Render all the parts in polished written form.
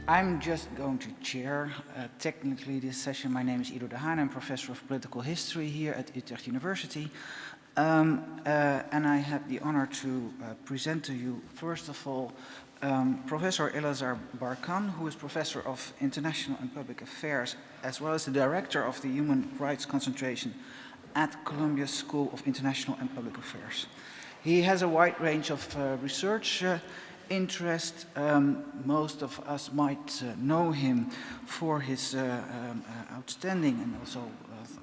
I'm just going to chair technically this session. My name is Ido de Haan. I'm professor of political history here at Utrecht University. And I have the honor to present to you, first of all, Professor Elazar Barkan, who is professor of international and public affairs, as well as the director of the Human Rights Concentration at Columbia School of International and Public Affairs. He has a wide range of research interest. Most of us might know him for his outstanding and also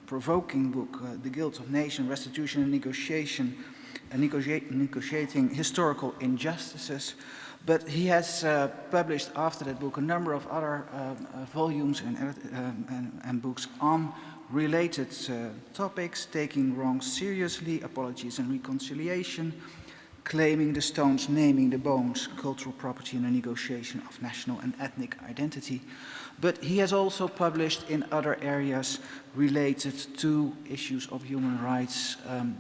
provoking book, The Guilt of Nation, Restitution and Negotiating Historical Injustices. But he has published after that book a number of other volumes and books on related topics: Taking Wrongs Seriously, Apologies and Reconciliation, Claiming the Stones, Naming the Bones, Cultural Property and the Negotiation of National and Ethnic Identity. But he has also published in other areas related to issues of human rights,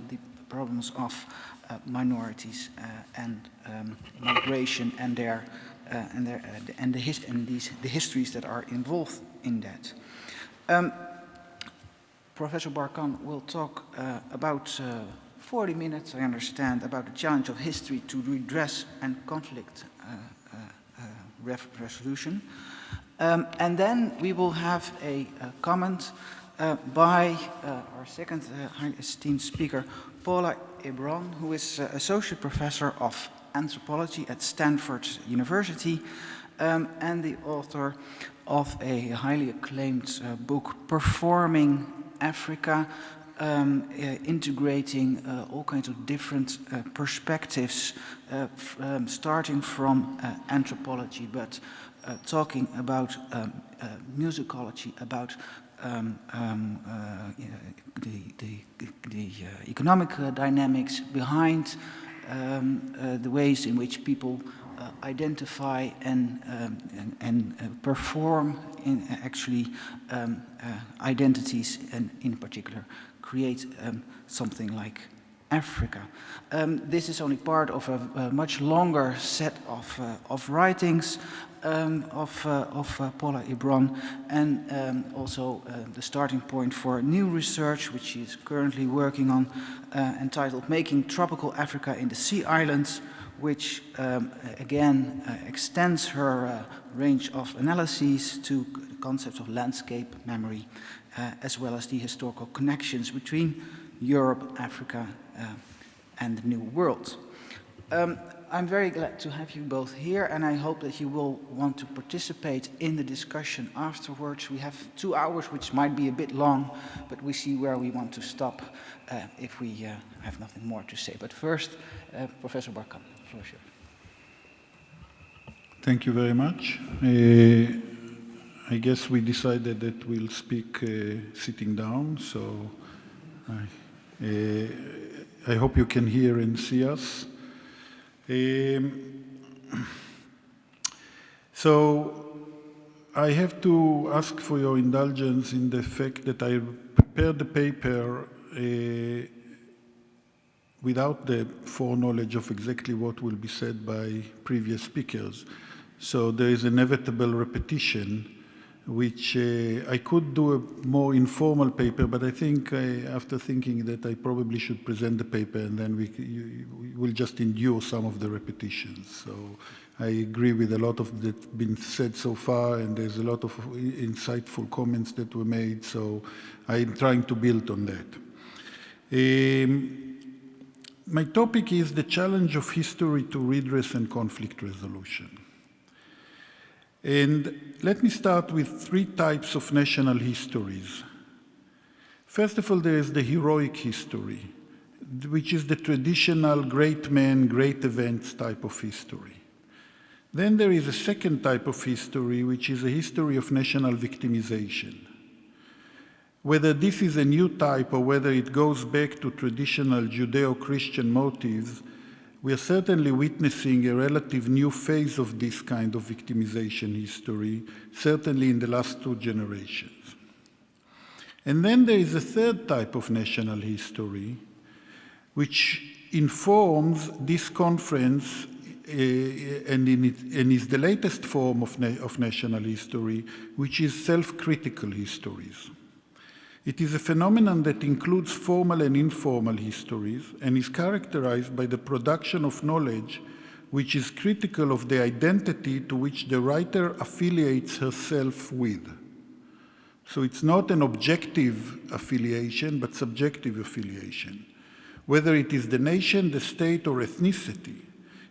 the problems of minorities and migration and the histories that are involved in that. Professor Barkan will talk about 40 minutes, I understand, about the challenge of history to redress and conflict resolution. And then we will have a comment by our second highly esteemed speaker, Paulla, Ebron, who is associate professor of anthropology at Stanford University and the author of a highly acclaimed book, Performing Africa, integrating all kinds of different perspectives, starting from anthropology, but talking about musicology, about the economic dynamics behind the ways in which people identify and perform in actually identities, and in particular create something like Africa. This is only part of a much longer set of writings of Paulla Ebron, and also the starting point for new research, which she is currently working on, entitled Making Tropical Africa in the Sea Islands, which again extends her range of analyses to the concepts of landscape memory, as well as the historical connections between Europe, Africa, and the New World. I'm very glad to have you both here, and I hope that you will want to participate in the discussion afterwards. We have 2 hours, which might be a bit long, but we see where we want to stop if we have nothing more to say. But first, Professor Barkan, the floor is yours. Thank you very much. I guess we decided that we'll speak sitting down, so I hope you can hear and see us. So I have to ask for your indulgence in the fact that I prepared the paper without the foreknowledge of exactly what will be said by previous speakers. So there is inevitable repetition, which I could do a more informal paper, but I think after thinking that I probably should present the paper, and then we will just endure some of the repetitions. So I agree with a lot of that's been said so far, and there's a lot of insightful comments that were made, so I'm trying to build on that. My topic is the challenge of history to redress and conflict resolution. And let me start with 3 types of national histories. First of all, there is the heroic history, which is the traditional great men, great events type of history. Then there is a second type of history, which is a history of national victimization. Whether this is a new type or whether it goes back to traditional Judeo-Christian motives, we are certainly witnessing a relative new phase of this kind of victimization history, certainly in the last 2 generations. And then there is a third type of national history, which informs this conference and is the latest form of national history, which is self-critical histories. It is a phenomenon that includes formal and informal histories and is characterized by the production of knowledge which is critical of the identity to which the writer affiliates herself with. So it's not an objective affiliation, but subjective affiliation, whether it is the nation, the state, or ethnicity.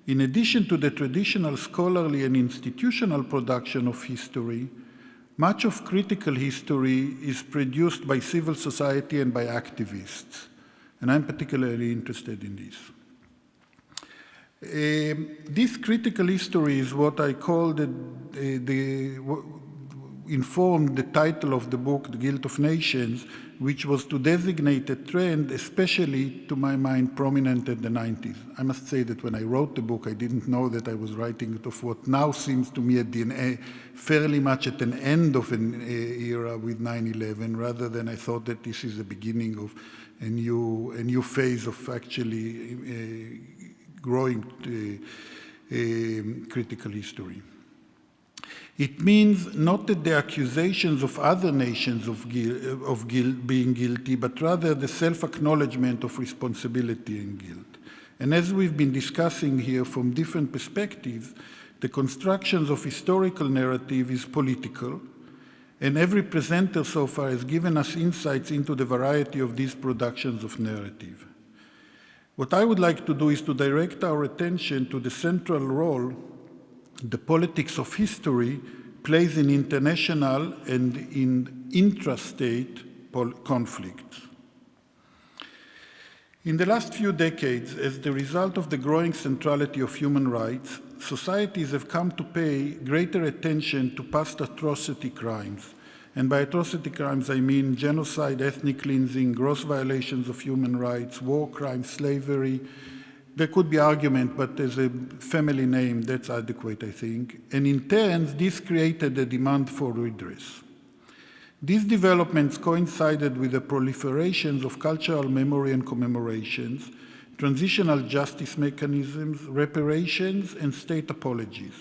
In addition to the traditional scholarly and institutional production of history, much of critical history is produced by civil society and by activists, and I'm particularly interested in this. This critical history is what I call informed the title of the book, The Guilt of Nations, which was to designate a trend, especially, to my mind, prominent in the 90s. I must say that when I wrote the book, I didn't know that I was writing it of what now seems to me at the fairly much at an end of an era with 9/11, rather than I thought that this is the beginning of a new phase of actually growing critical history. It means not that the accusations of other nations of being guilty, but rather the self-acknowledgement of responsibility and guilt. And as we've been discussing here from different perspectives, the constructions of historical narrative is political, and every presenter so far has given us insights into the variety of these productions of narrative. What I would like to do is to direct our attention to the central role the politics of history plays in international and in intra-state conflicts. In the last few decades, as the result of the growing centrality of human rights, societies have come to pay greater attention to past atrocity crimes. And by atrocity crimes, I mean genocide, ethnic cleansing, gross violations of human rights, war crimes, slavery. There could be argument, but as a family name, that's adequate, I think. And in turn, this created a demand for redress. These developments coincided with the proliferations of cultural memory and commemorations, transitional justice mechanisms, reparations, and state apologies.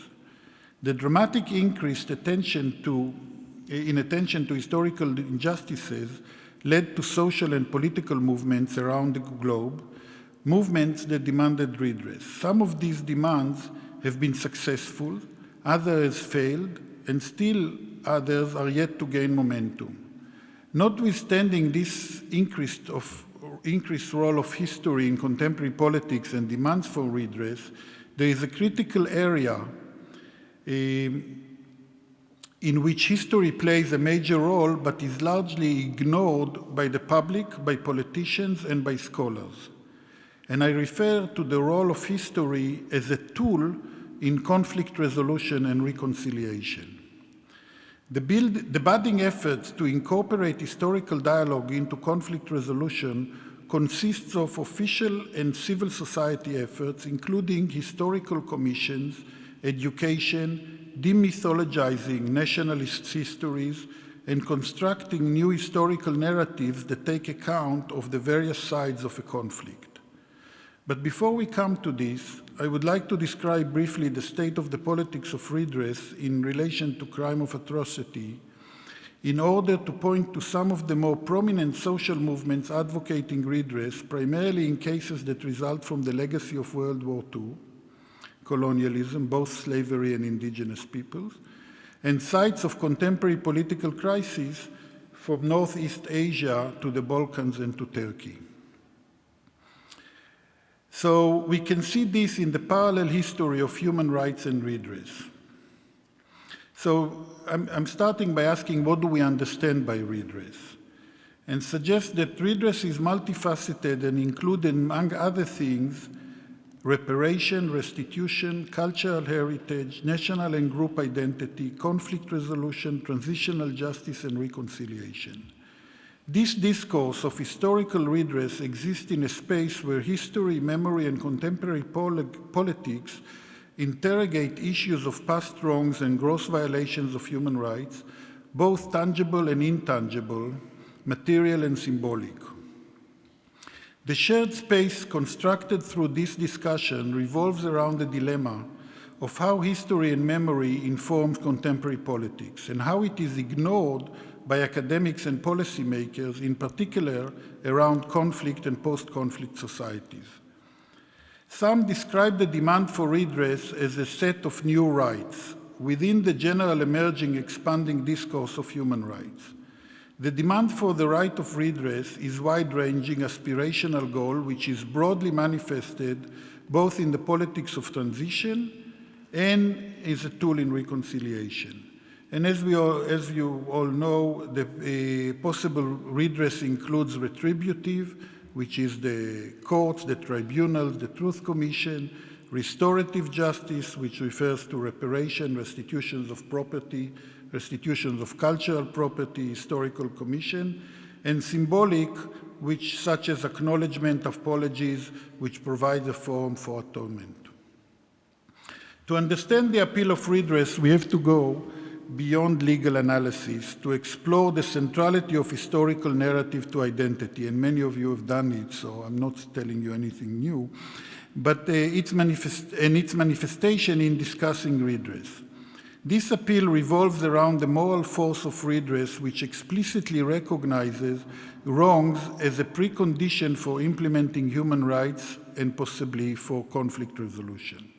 The dramatic increased attention to historical injustices led to social and political movements around the globe, movements that demanded redress. Some of these demands have been successful, others failed, and still others are yet to gain momentum. Notwithstanding this increased role of history in contemporary politics and demands for redress, there is a critical area in which history plays a major role but is largely ignored by the public, by politicians, and by scholars. And I refer to the role of history as a tool in conflict resolution and reconciliation. The budding efforts to incorporate historical dialogue into conflict resolution consists of official and civil society efforts, including historical commissions, education, demythologizing nationalist histories, and constructing new historical narratives that take account of the various sides of a conflict. But before we come to this, I would like to describe briefly the state of the politics of redress in relation to crime of atrocity, in order to point to some of the more prominent social movements advocating redress, primarily in cases that result from the legacy of World War II, colonialism, both slavery and indigenous peoples, and sites of contemporary political crises from Northeast Asia to the Balkans and to Turkey. So we can see this in the parallel history of human rights and redress. So I'm starting by asking, what do we understand by redress? And suggest that redress is multifaceted and includes, among other things, reparation, restitution, cultural heritage, national and group identity, conflict resolution, transitional justice, and reconciliation. This discourse of historical redress exists in a space where history, memory, and contemporary politics interrogate issues of past wrongs and gross violations of human rights, both tangible and intangible, material and symbolic. The shared space constructed through this discussion revolves around the dilemma of how history and memory inform contemporary politics and how it is ignored by academics and policymakers, in particular around conflict and post-conflict societies. Some describe the demand for redress as a set of new rights within the general emerging expanding discourse of human rights. The demand for the right of redress is wide-ranging aspirational goal which is broadly manifested both in the politics of transition and is a tool in reconciliation. And as you all know, the possible redress includes retributive, which is the courts, the tribunals, the Truth Commission, restorative justice, which refers to reparation, restitutions of property, restitutions of cultural property, historical commission, and symbolic, which such as acknowledgement, apologies, which provide a forum for atonement. To understand the appeal of redress, we have to go beyond legal analysis to explore the centrality of historical narrative to identity, and many of you have done it, so I'm not telling you anything new, but its manifestation in discussing redress. This appeal revolves around the moral force of redress, which explicitly recognizes wrongs as a precondition for implementing human rights and possibly for conflict resolution.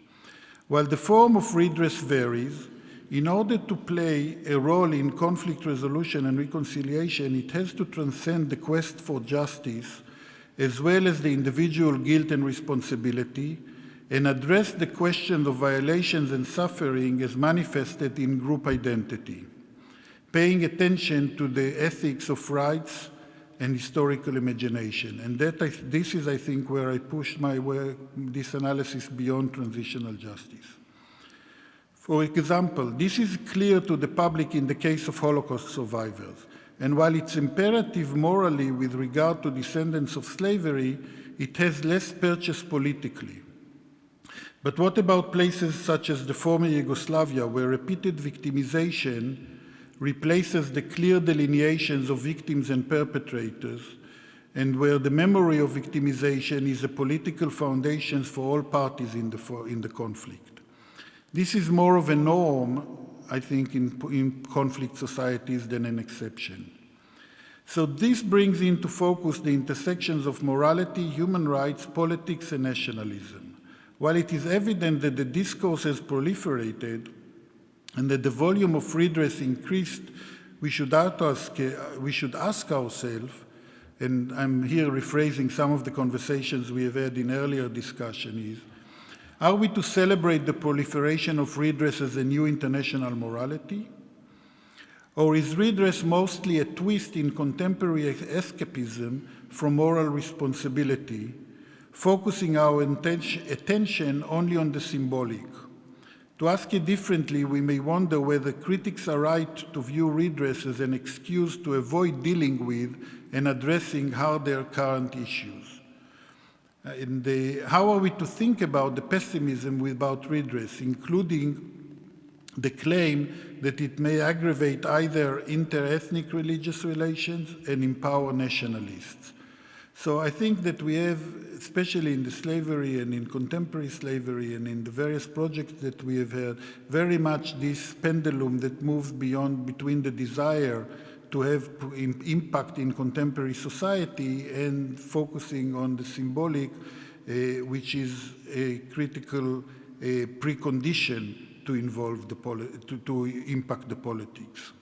While the form of redress varies, in order to play a role in conflict resolution and reconciliation, it has to transcend the quest for justice, as well as the individual guilt and responsibility, and address the question of violations and suffering as manifested in group identity, paying attention to the ethics of rights and historical imagination. And this is, I think, where I pushed this analysis beyond transitional justice. For example, this is clear to the public in the case of Holocaust survivors. And while it's imperative morally with regard to descendants of slavery, it has less purchase politically. But what about places such as the former Yugoslavia, where repeated victimization replaces the clear delineations of victims and perpetrators, and where the memory of victimization is a political foundation for all parties in the conflict? This is more of a norm, I think, in conflict societies than an exception. So this brings into focus the intersections of morality, human rights, politics, and nationalism. While it is evident that the discourse has proliferated and that the volume of redress increased, we should ask ourselves, and I'm here rephrasing some of the conversations we have had in earlier discussion, are we to celebrate the proliferation of redress as a new international morality? Or is redress mostly a twist in contemporary escapism from moral responsibility, focusing our attention only on the symbolic? To ask it differently, we may wonder whether critics are right to view redress as an excuse to avoid dealing with and addressing harder current issues. How are we to think about the pessimism about redress, including the claim that it may aggravate either inter-ethnic religious relations and empower nationalists? So I think that we have, especially in the slavery and in contemporary slavery and in the various projects that we have had, very much this pendulum that moves between the desire to have impact in contemporary society and focusing on the symbolic, which is a critical precondition to impact the politics.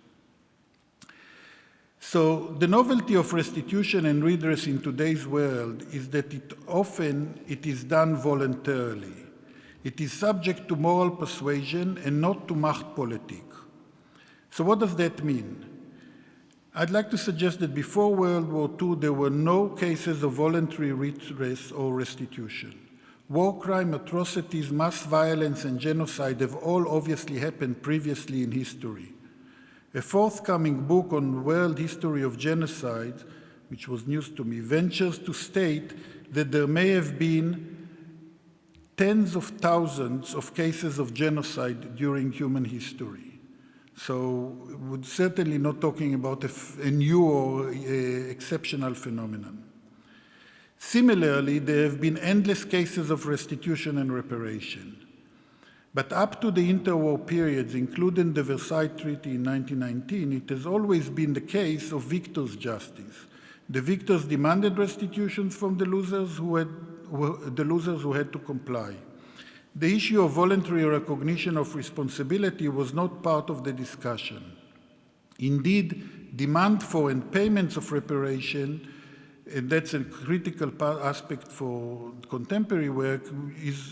So the novelty of restitution and redress in today's world is that it is done voluntarily. It is subject to moral persuasion and not to Machtpolitik. So what does that mean? I'd like to suggest that before World War II, there were no cases of voluntary redress or restitution. War crime, atrocities, mass violence, and genocide have all obviously happened previously in history. A forthcoming book on world history of genocide, which was news to me, ventures to state that there may have been tens of thousands of cases of genocide during human history. So we're certainly not talking about a new or exceptional phenomenon. Similarly, there have been endless cases of restitution and reparation. But up to the interwar periods, including the Versailles Treaty in 1919, it has always been the case of victors' justice. The victors demanded restitutions from the losers who had to comply. The issue of voluntary recognition of responsibility was not part of the discussion. Indeed, demand for and payments of reparation, and that's a critical aspect for contemporary work,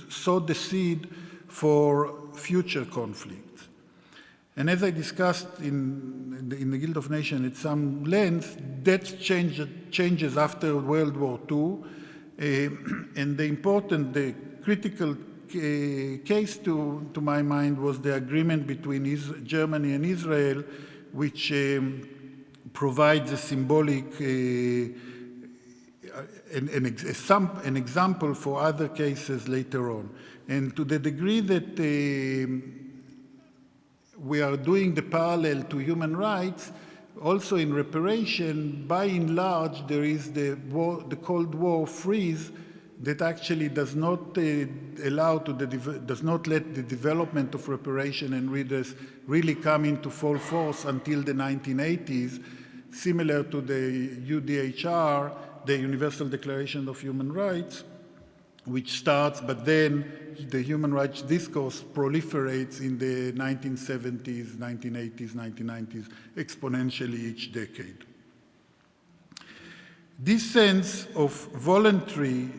sowed the seed for future conflicts. And as I discussed in the Guild of Nations at some length, that changes after World War II, and the critical case to my mind was the agreement between Germany and Israel, which provides a symbolic an example for other cases later on. And to the degree that we are doing the parallel to human rights, also in reparation, by and large, there is the Cold War freeze that actually does not does not let the development of reparation and redress really come into full force until the 1980s, similar to the UDHR, the Universal Declaration of Human Rights, which starts, but then the human rights discourse proliferates in the 1970s, 1980s, 1990s, exponentially each decade. This sense of voluntary,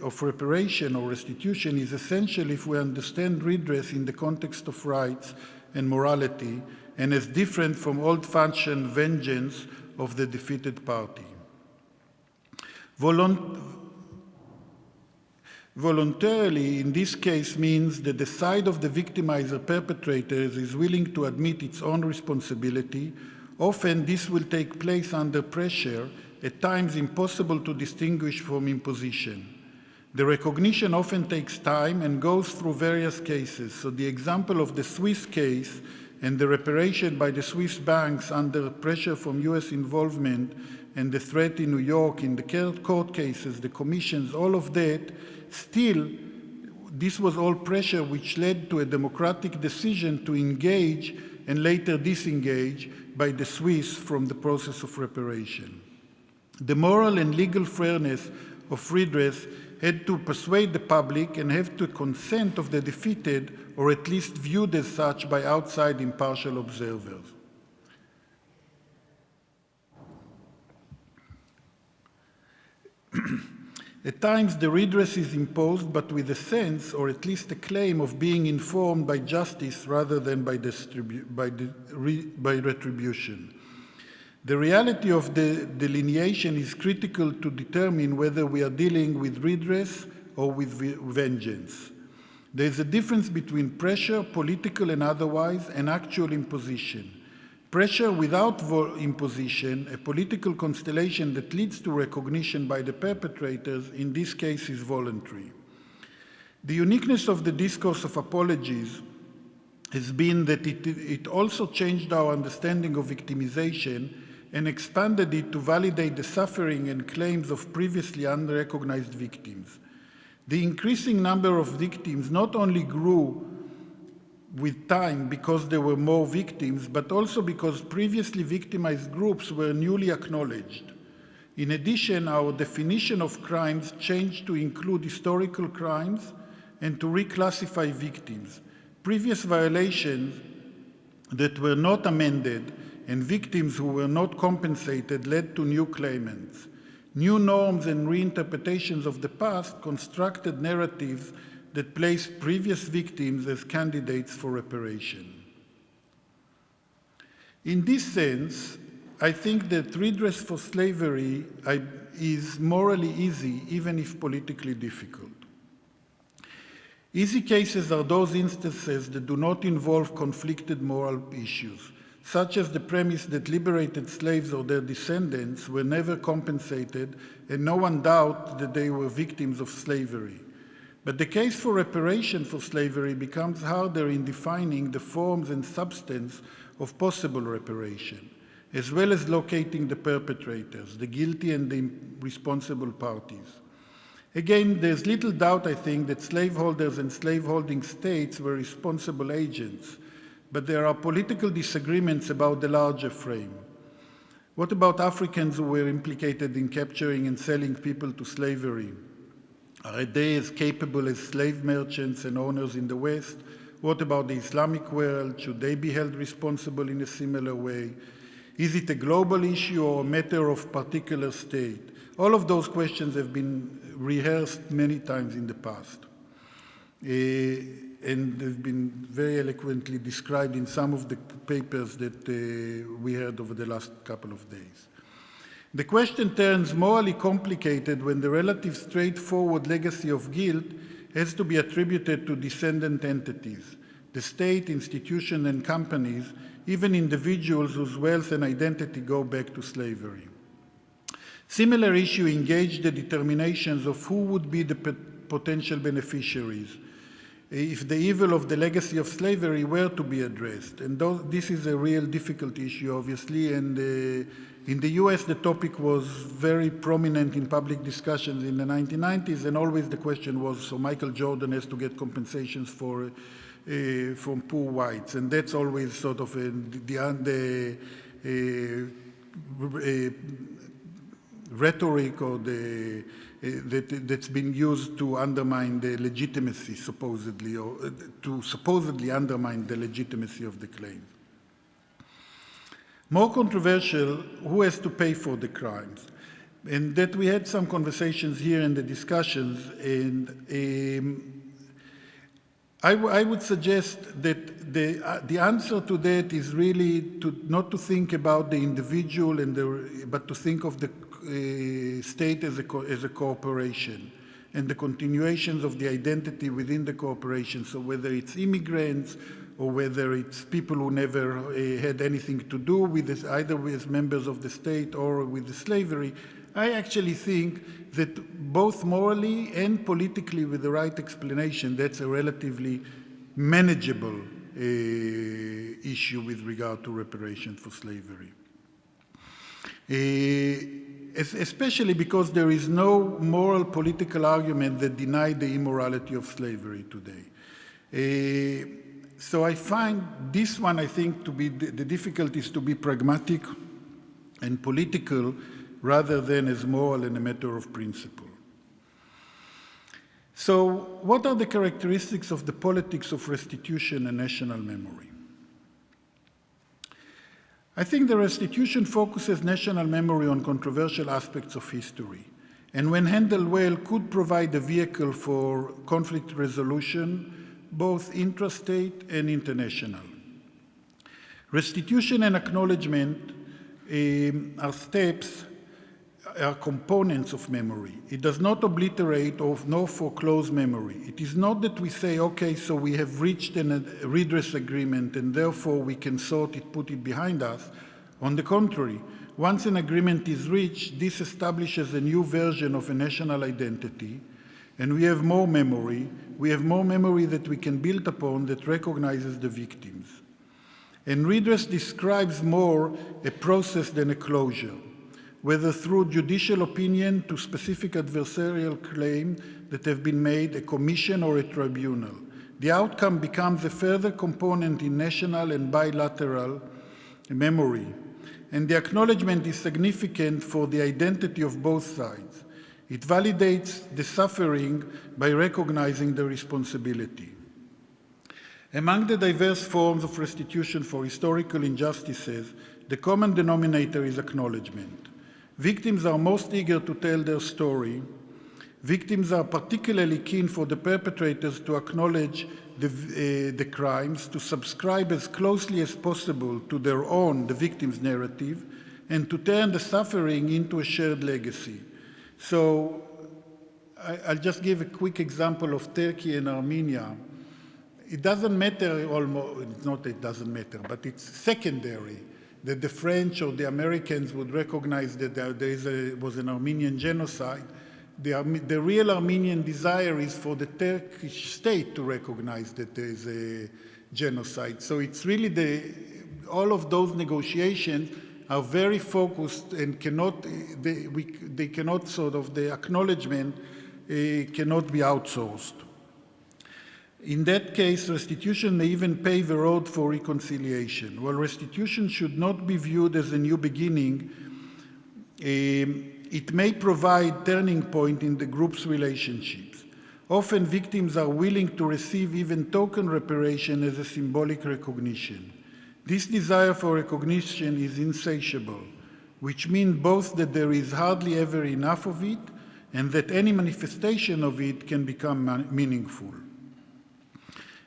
of reparation or restitution is essential if we understand redress in the context of rights and morality, and as different from old-fashioned vengeance of the defeated party. Voluntarily, in this case, means that the side of the victimizer perpetrators is willing to admit its own responsibility. Often this will take place under pressure, at times impossible to distinguish from imposition. The recognition often takes time and goes through various cases. So the example of the Swiss case and the reparation by the Swiss banks under pressure from US involvement and the threat in New York in the court cases, the commissions, all of that, still, this was all pressure which led to a democratic decision to engage and later disengage by the Swiss from the process of reparation. The moral and legal fairness of redress had to persuade the public and have the consent of the defeated, or at least viewed as such by outside impartial observers. At times, the redress is imposed, but with a sense, or at least a claim, of being informed by justice rather than by retribution. The reality of the delineation is critical to determine whether we are dealing with redress or with vengeance. There is a difference between pressure, political and otherwise, and actual imposition. Pressure without imposition, a political constellation that leads to recognition by the perpetrators, in this case is voluntary. The uniqueness of the discourse of apologies has been that it also changed our understanding of victimization and expanded it to validate the suffering and claims of previously unrecognized victims. The increasing number of victims not only grew with time because there were more victims, but also because previously victimized groups were newly acknowledged. In addition, our definition of crimes changed to include historical crimes and to reclassify victims. Previous violations that were not amended and victims who were not compensated led to new claimants. New norms and reinterpretations of the past constructed narratives that placed previous victims as candidates for reparation. In this sense, I think that redress for slavery is morally easy, even if politically difficult. Easy cases are those instances that do not involve conflicted moral issues, such as the premise that liberated slaves or their descendants were never compensated and no one doubts that they were victims of slavery. But the case for reparation for slavery becomes harder in defining the forms and substance of possible reparation. as well as locating the perpetrators, the guilty and the responsible parties. Again, there's little doubt, I think, that slaveholders and slaveholding states were responsible agents, but there are political disagreements about the larger frame. What about Africans who were implicated in capturing and selling people to slavery? Are they as capable as slave merchants and owners in the West? What about the Islamic world? Should they be held responsible in a similar way? Is it a global issue or a matter of particular state? All of those questions have been rehearsed many times in the past, and have been very eloquently described in some of the papers that we heard over the last couple of days. The question turns morally complicated when the relative straightforward legacy of guilt has to be attributed to descendant entities, the state, institutions, and companies, even individuals whose wealth and identity go back to slavery. Similar issue engaged the determinations of who would be the potential beneficiaries if the evil of the legacy of slavery were to be addressed. And this is a real difficult issue, obviously, and in the US the topic was very prominent in public discussions in the 1990s, and always the question was, so Michael Jordan has to get compensations from poor whites, and that's always sort of the rhetoric or that's been used to undermine the legitimacy, supposedly, or to supposedly undermine the legitimacy of the claim. More controversial, who has to pay for the crimes? And that we had some conversations here in the discussions, and I would suggest that the answer to that is really not to think about the individual, but to think of the state as a corporation and the continuations of the identity within the corporation. So whether it's immigrants or whether it's people who never had anything to do with this, either as members of the state or with the slavery, I actually think that both morally and politically, with the right explanation, that's a relatively manageable issue with regard to reparation for slavery. Especially because there is no moral political argument that denied the immorality of slavery today. So I find this one, I think, to be the difficulties to be pragmatic and political rather than as moral and a matter of principle. So what are the characteristics of the politics of restitution and national memory? I think the restitution focuses national memory on controversial aspects of history, and when handled well, could provide a vehicle for conflict resolution, both intra-state and international. Restitution and acknowledgement are components of memory. It does not obliterate nor foreclose memory. It is not that we say, okay, so we have reached a redress agreement and therefore we can put it behind us. On the contrary, once an agreement is reached, this establishes a new version of a national identity, and we have more memory. We have more memory that we can build upon that recognizes the victims. And redress describes more a process than a closure, whether through judicial opinion to specific adversarial claims that have been made, a commission or a tribunal. The outcome becomes a further component in national and bilateral memory, and the acknowledgement is significant for the identity of both sides. It validates the suffering by recognizing the responsibility. Among the diverse forms of restitution for historical injustices, the common denominator is acknowledgement. Victims are most eager to tell their story. Victims are particularly keen for the perpetrators to acknowledge the crimes, to subscribe as closely as possible to their own, the victim's narrative, and to turn the suffering into a shared legacy. So I'll just give a quick example of Turkey and Armenia. It doesn't matter, almost, not that it doesn't matter, but it's secondary that the French or the Americans would recognize that there was an Armenian genocide. The real Armenian desire is for the Turkish state to recognize that there is a genocide. So it's really all of those negotiations are very focused and cannot, they cannot sort of, the acknowledgement cannot be outsourced. In that case, restitution may even pave the road for reconciliation. While restitution should not be viewed as a new beginning, it may provide turning point in the group's relationships. Often victims are willing to receive even token reparation as a symbolic recognition. This desire for recognition is insatiable, which means both that there is hardly ever enough of it and that any manifestation of it can become meaningful.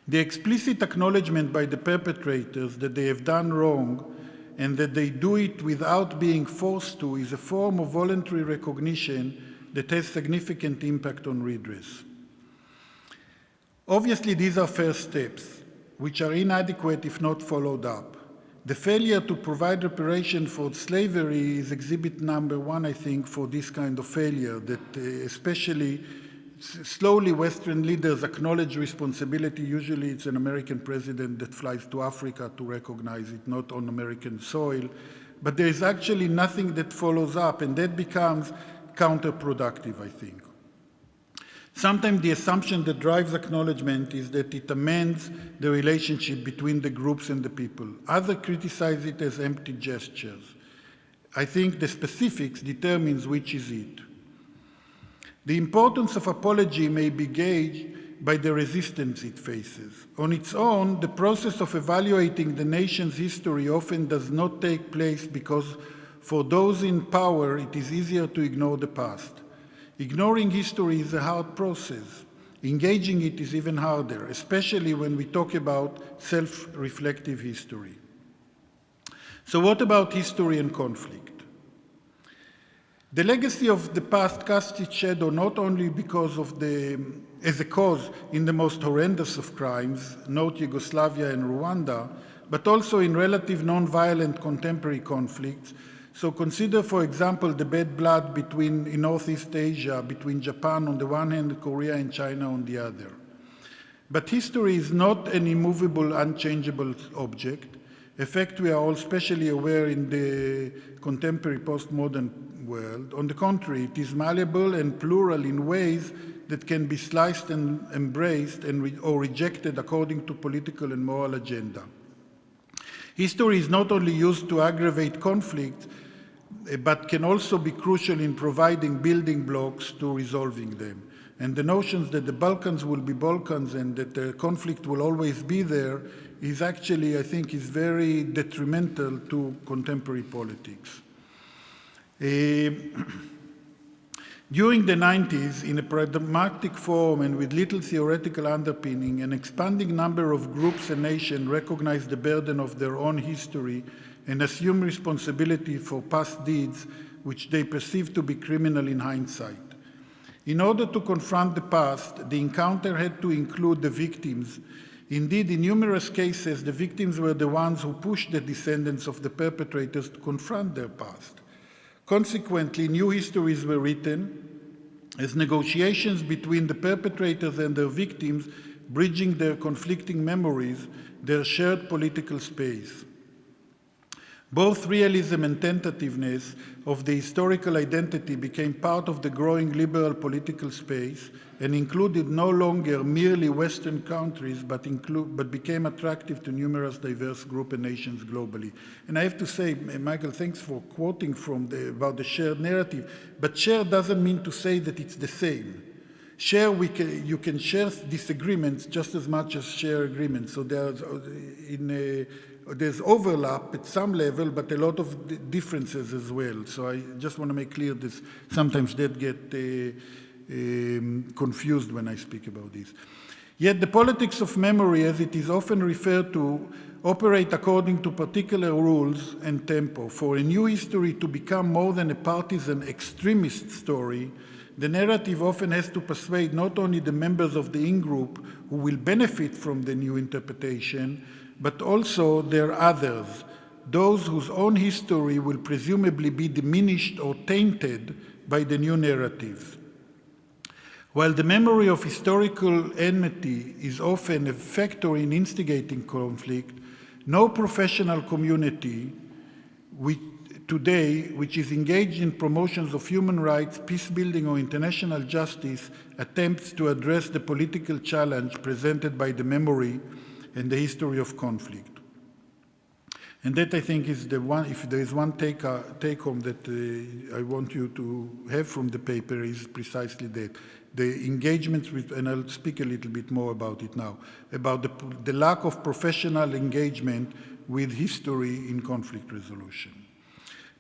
The explicit acknowledgement by the perpetrators that they have done wrong and that they do it without being forced to is a form of voluntary recognition that has significant impact on redress. Obviously, these are first steps, which are inadequate if not followed up. The failure to provide reparation for slavery is exhibit number one, I think, for this kind of failure, that especially slowly Western leaders acknowledge responsibility. Usually it's an American president that flies to Africa to recognize it, not on American soil. But there is actually nothing that follows up, and that becomes counterproductive, I think. Sometimes the assumption that drives acknowledgement is that it amends the relationship between the groups and the people. Others criticize it as empty gestures. I think the specifics determines which is it. The importance of apology may be gauged by the resistance it faces. On its own, the process of evaluating the nation's history often does not take place because for those in power, it is easier to ignore the past. Ignoring history is a hard process. Engaging it is even harder, especially when we talk about self-reflective history. So what about history and conflict? The legacy of the past casts its shadow not only because of as a cause in the most horrendous of crimes, note Yugoslavia and Rwanda, but also in relative non-violent contemporary conflicts. So consider, for example, the bad blood in Northeast Asia, between Japan on the one hand, and Korea and China on the other. But history is not an immovable, unchangeable object. A fact we are all especially aware in the contemporary postmodern world. On the contrary, it is malleable and plural in ways that can be sliced and embraced or rejected according to political and moral agenda. History is not only used to aggravate conflict, but can also be crucial in providing building blocks to resolving them. And the notions that the Balkans will be Balkans and that the conflict will always be there is actually, I think, is very detrimental to contemporary politics. During the 90s, in a pragmatic form and with little theoretical underpinning, an expanding number of groups and nations recognized the burden of their own history and assume responsibility for past deeds which they perceive to be criminal in hindsight. In order to confront the past, the encounter had to include the victims. Indeed, in numerous cases, the victims were the ones who pushed the descendants of the perpetrators to confront their past. Consequently, new histories were written as negotiations between the perpetrators and their victims, bridging their conflicting memories, their shared political space. Both realism and tentativeness of the historical identity became part of the growing liberal political space and included no longer merely Western countries, but became attractive to numerous diverse groups and nations globally. And I have to say, Michael, thanks for quoting about the shared narrative, but share doesn't mean to say that it's the same. Share, you can share disagreements just as much as share agreements. So there's overlap at some level, but a lot of differences as well. So I just want to make clear this. Sometimes that get confused when I speak about this. Yet the politics of memory, as it is often referred to, operate according to particular rules and tempo. For a new history to become more than a partisan extremist story, the narrative often has to persuade not only the members of the in-group who will benefit from the new interpretation, but also their others, those whose own history will presumably be diminished or tainted by the new narrative. While the memory of historical enmity is often a factor in instigating conflict, no professional community today, which is engaged in promotions of human rights, peace building, or international justice, attempts to address the political challenge presented by the memory and the history of conflict. And that, I think, is the one, if there is one take-home that I want you to have from the paper, is precisely that. The engagement with, and I'll speak a little bit more about it now, about the lack of professional engagement with history in conflict resolution.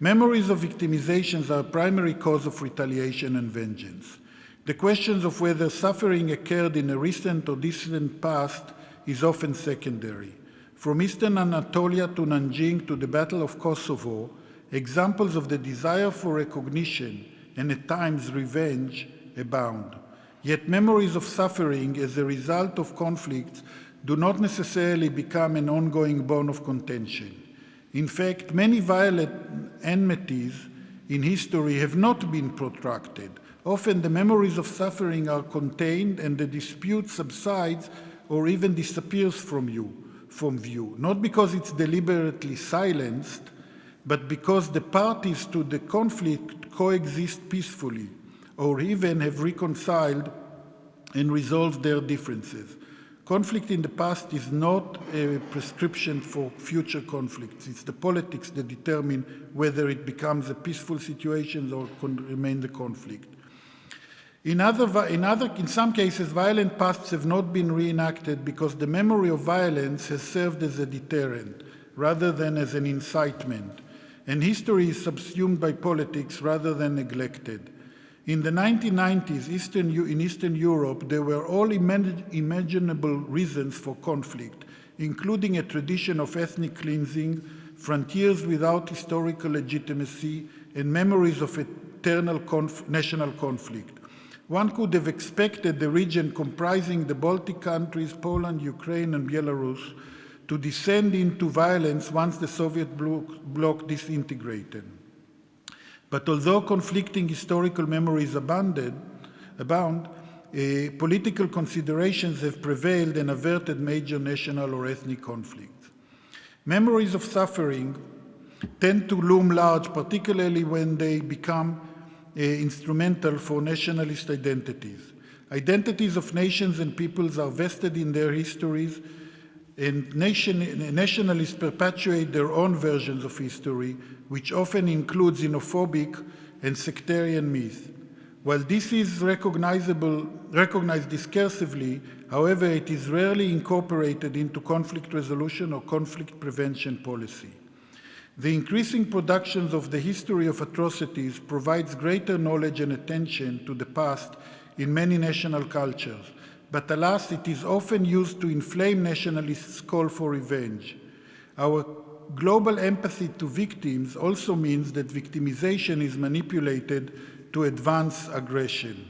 Memories of victimizations are a primary cause of retaliation and vengeance. The questions of whether suffering occurred in a recent or distant past is often secondary. From Eastern Anatolia to Nanjing to the Battle of Kosovo, examples of the desire for recognition and at times revenge abound. Yet memories of suffering as a result of conflicts do not necessarily become an ongoing bone of contention. In fact, many violent enmities in history have not been protracted. Often the memories of suffering are contained and the dispute subsides or even disappears from view, not because it's deliberately silenced, but because the parties to the conflict coexist peacefully, or even have reconciled and resolved their differences. Conflict in the past is not a prescription for future conflicts. It's the politics that determine whether it becomes a peaceful situation or remain the conflict. In some cases, violent pasts have not been reenacted because the memory of violence has served as a deterrent rather than as an incitement, and history is subsumed by politics rather than neglected. In the 1990s, in Eastern Europe, there were all imaginable reasons for conflict, including a tradition of ethnic cleansing, frontiers without historical legitimacy, and memories of eternal national conflict. One could have expected the region comprising the Baltic countries, Poland, Ukraine, and Belarus to descend into violence once the Soviet bloc disintegrated. But although conflicting historical memories abound, political considerations have prevailed and averted major national or ethnic conflicts. Memories of suffering tend to loom large, particularly when they become instrumental for nationalist identities. Identities of nations and peoples are vested in their histories, and nationalists perpetuate their own versions of history, which often include xenophobic and sectarian myths. While this is recognized discursively, however, it is rarely incorporated into conflict resolution or conflict prevention policy. The increasing productions of the history of atrocities provides greater knowledge and attention to the past in many national cultures, but alas, it is often used to inflame nationalists' call for revenge. Our global empathy to victims also means that victimization is manipulated to advance aggression.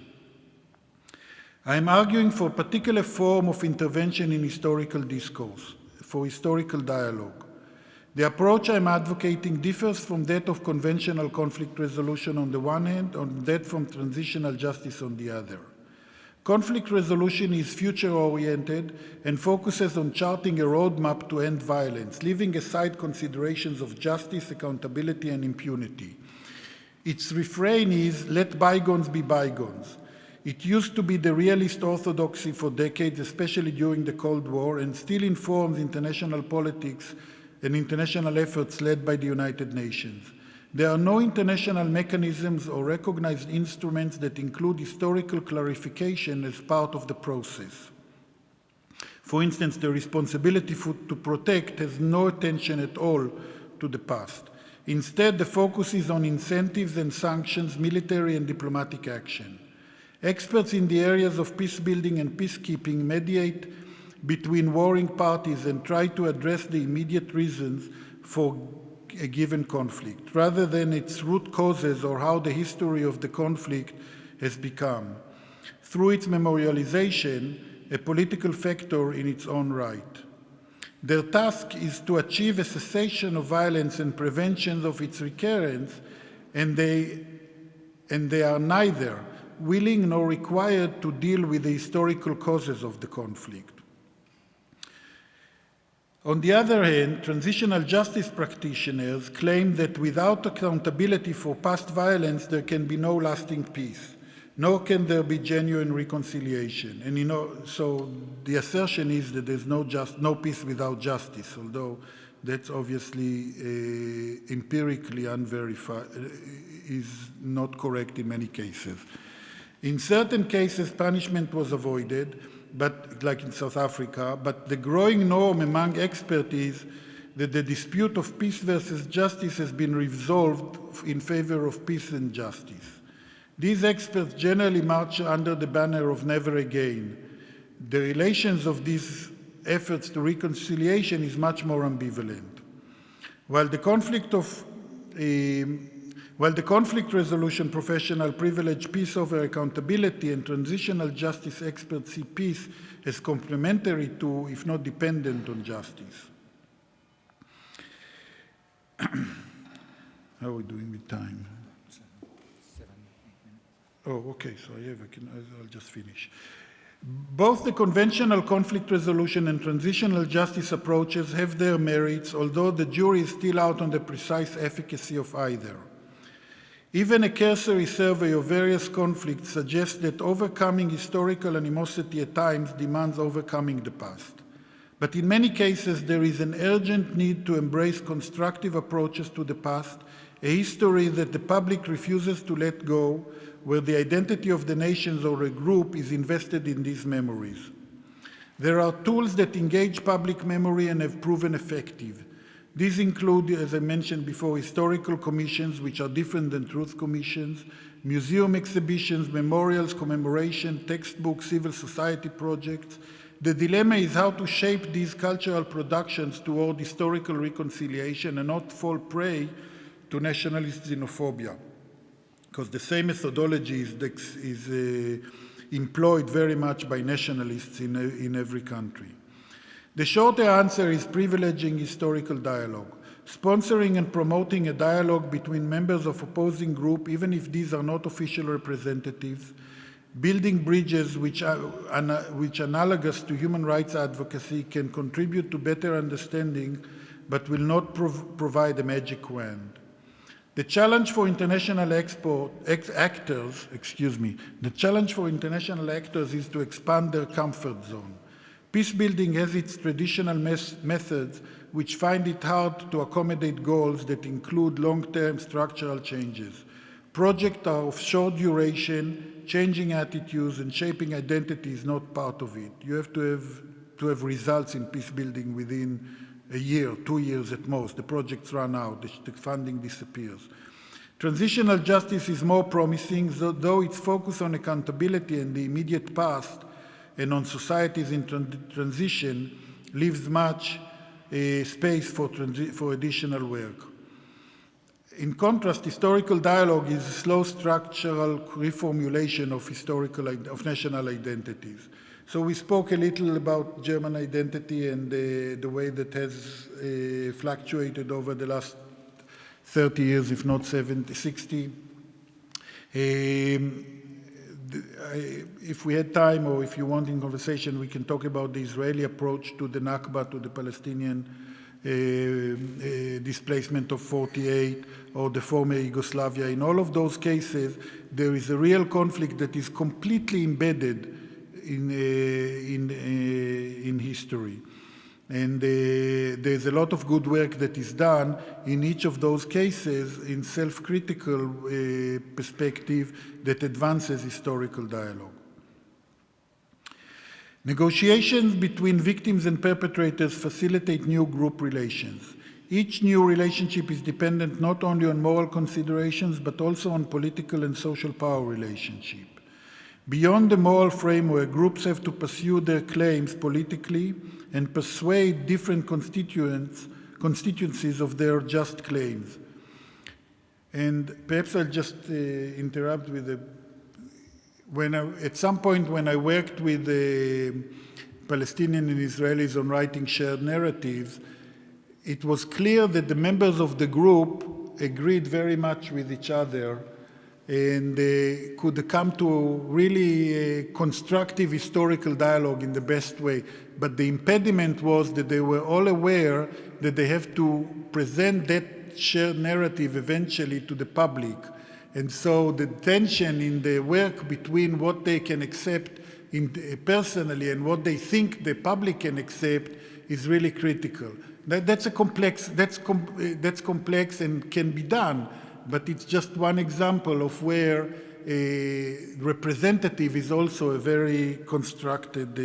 I am arguing for a particular form of intervention in historical discourse, for historical dialogue. The approach I am advocating differs from that of conventional conflict resolution on the one hand, and that from transitional justice on the other. Conflict resolution is future-oriented and focuses on charting a roadmap to end violence, leaving aside considerations of justice, accountability, and impunity. Its refrain is, let bygones be bygones. It used to be the realist orthodoxy for decades, especially during the Cold War, and still informs international politics and international efforts led by the United Nations. There are no international mechanisms or recognized instruments that include historical clarification as part of the process. For instance, the responsibility to protect has no attention at all to the past. Instead, the focus is on incentives and sanctions, military and diplomatic action. Experts in the areas of peace building and peacekeeping mediate between warring parties and try to address the immediate reasons for a given conflict, rather than its root causes or how the history of the conflict has become, through its memorialization, a political factor in its own right. Their task is to achieve a cessation of violence and prevention of its recurrence, and they are neither willing nor required to deal with the historical causes of the conflict. On the other hand, transitional justice practitioners claim that without accountability for past violence, there can be no lasting peace, nor can there be genuine reconciliation. And so the assertion is that there's no peace without justice, although that's obviously empirically unverified, is not correct in many cases. In certain cases, punishment was avoided, but like in South Africa, but the growing norm among experts is that the dispute of peace versus justice has been resolved in favor of peace and justice. These experts generally march under the banner of never again. The relations of these efforts to reconciliation is much more ambivalent. While the conflict resolution professional privilege peace over accountability, and transitional justice experts see peace as complementary to, if not dependent on, justice. How are we doing with time? 7, 8 minutes. Oh, okay, so I'll just finish. Both the conventional conflict resolution and transitional justice approaches have their merits, although the jury is still out on the precise efficacy of either. Even a cursory survey of various conflicts suggests that overcoming historical animosity at times demands overcoming the past. But in many cases, there is an urgent need to embrace constructive approaches to the past, a history that the public refuses to let go, where the identity of the nations or a group is invested in these memories. There are tools that engage public memory and have proven effective. These include, as I mentioned before, historical commissions, which are different than truth commissions, museum exhibitions, memorials, commemoration, textbooks, civil society projects. The dilemma is how to shape these cultural productions toward historical reconciliation and not fall prey to nationalist xenophobia, because the same methodology is employed very much by nationalists in every country. The shorter answer is privileging historical dialogue, sponsoring and promoting a dialogue between members of opposing group, even if these are not official representatives, building bridges which analogous to human rights advocacy can contribute to better understanding, but will not provide a magic wand. The challenge for international actors is to expand their comfort zone. Peacebuilding has its traditional methods, which find it hard to accommodate goals that include long-term structural changes. Projects are of short duration, changing attitudes and shaping identity is not part of it. You have to have results in peacebuilding within a year, 2 years at most. The projects run out, the funding disappears. Transitional justice is more promising, though its focus on accountability in the immediate past and on societies in transition leaves much space for additional work. In contrast, historical dialogue is a slow structural reformulation of national identities. So we spoke a little about German identity and the way that has fluctuated over the last 30 years, if not 70, 60. If we had time, or if you want in conversation, we can talk about the Israeli approach to the Nakba, to the Palestinian displacement of 48, or the former Yugoslavia. In all of those cases, there is a real conflict that is completely embedded in history. And there's a lot of good work that is done in each of those cases in self-critical perspective that advances historical dialogue. Negotiations between victims and perpetrators facilitate new group relations. Each new relationship is dependent not only on moral considerations, but also on political and social power relationship. Beyond the moral framework, groups have to pursue their claims politically and persuade different constituencies of their just claims. And perhaps I'll just interrupt with at some point when I worked with the Palestinian and Israelis on writing shared narratives, it was clear that the members of the group agreed very much with each other and could come to really constructive historical dialogue in the best way. But the impediment was that they were all aware that they have to present that shared narrative eventually to the public. And so the tension in the work between what they can accept personally and what they think the public can accept is really critical. That's complex and can be done, but it's just one example of where representative is also a very constructed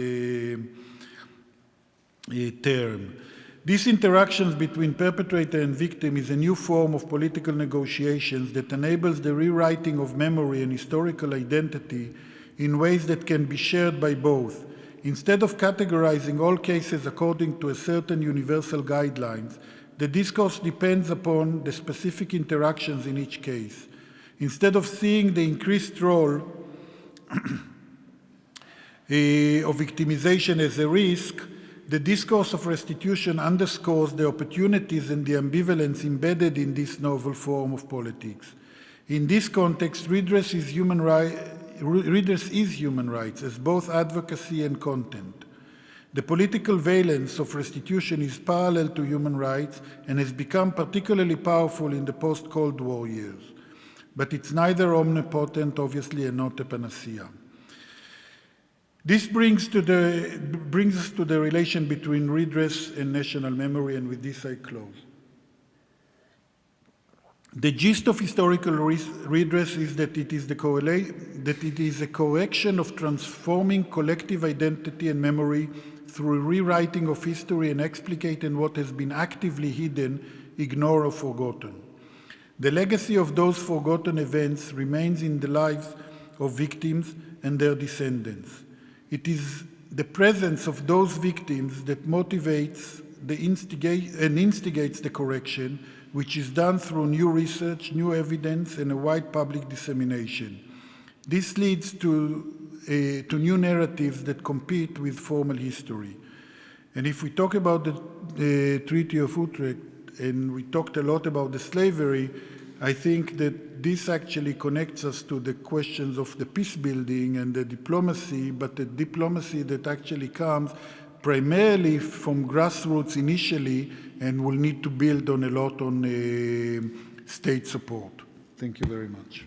term. These interactions between perpetrator and victim is a new form of political negotiations that enables the rewriting of memory and historical identity in ways that can be shared by both. Instead of categorizing all cases according to a certain universal guidelines, the discourse depends upon the specific interactions in each case. Instead of seeing the increased role of victimization as a risk, the discourse of restitution underscores the opportunities and the ambivalence embedded in this novel form of politics. In this context, redress is human rights as both advocacy and content. The political valence of restitution is parallel to human rights and has become particularly powerful in the post-Cold War years. But it's neither omnipotent, obviously, and not a panacea. This brings us to the relation between redress and national memory, and with this I close. The gist of historical redress is that it is a correction of transforming collective identity and memory through rewriting of history and explicating what has been actively hidden, ignored, or forgotten. The legacy of those forgotten events remains in the lives of victims and their descendants. It is the presence of those victims that motivates and instigates the correction, which is done through new research, new evidence, and a wide public dissemination. This leads to new narratives that compete with formal history. And if we talk about the Treaty of Utrecht, and we talked a lot about the slavery, I think that this actually connects us to the questions of the peace building and the diplomacy, but the diplomacy that actually comes primarily from grassroots initially and will need to build on a lot on state support. Thank you very much.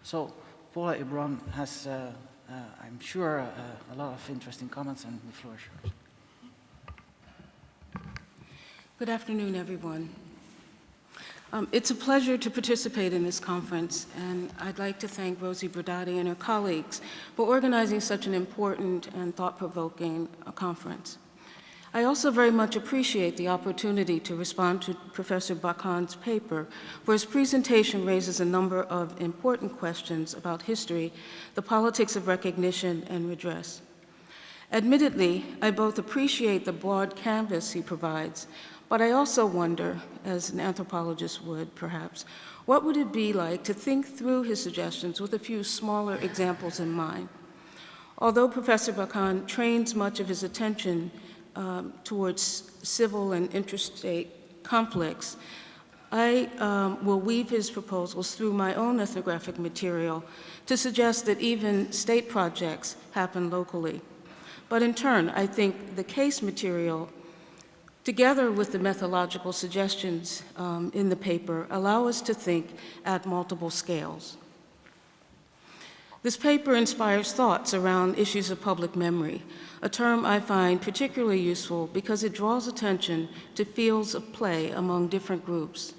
So, Paulla, Ebron has, I'm sure, a lot of interesting comments, and the floor is yours. Good afternoon, everyone. It's a pleasure to participate in this conference, and I'd like to thank Rosie Brodati and her colleagues for organizing such an important and thought-provoking conference. I also very much appreciate the opportunity to respond to Professor Barkan's paper, for his presentation raises a number of important questions about history, the politics of recognition, and redress. Admittedly, I both appreciate the broad canvas he provides, but I also wonder, as an anthropologist would perhaps, what would it be like to think through his suggestions with a few smaller examples in mind? Although Professor Barkan trains much of his attention towards civil and intrastate conflicts, I will weave his proposals through my own ethnographic material to suggest that even state projects happen locally. But in turn, I think the case material, together with the methodological suggestions in the paper, allow us to think at multiple scales. This paper inspires thoughts around issues of public memory, a term I find particularly useful because it draws attention to fields of play among different groups.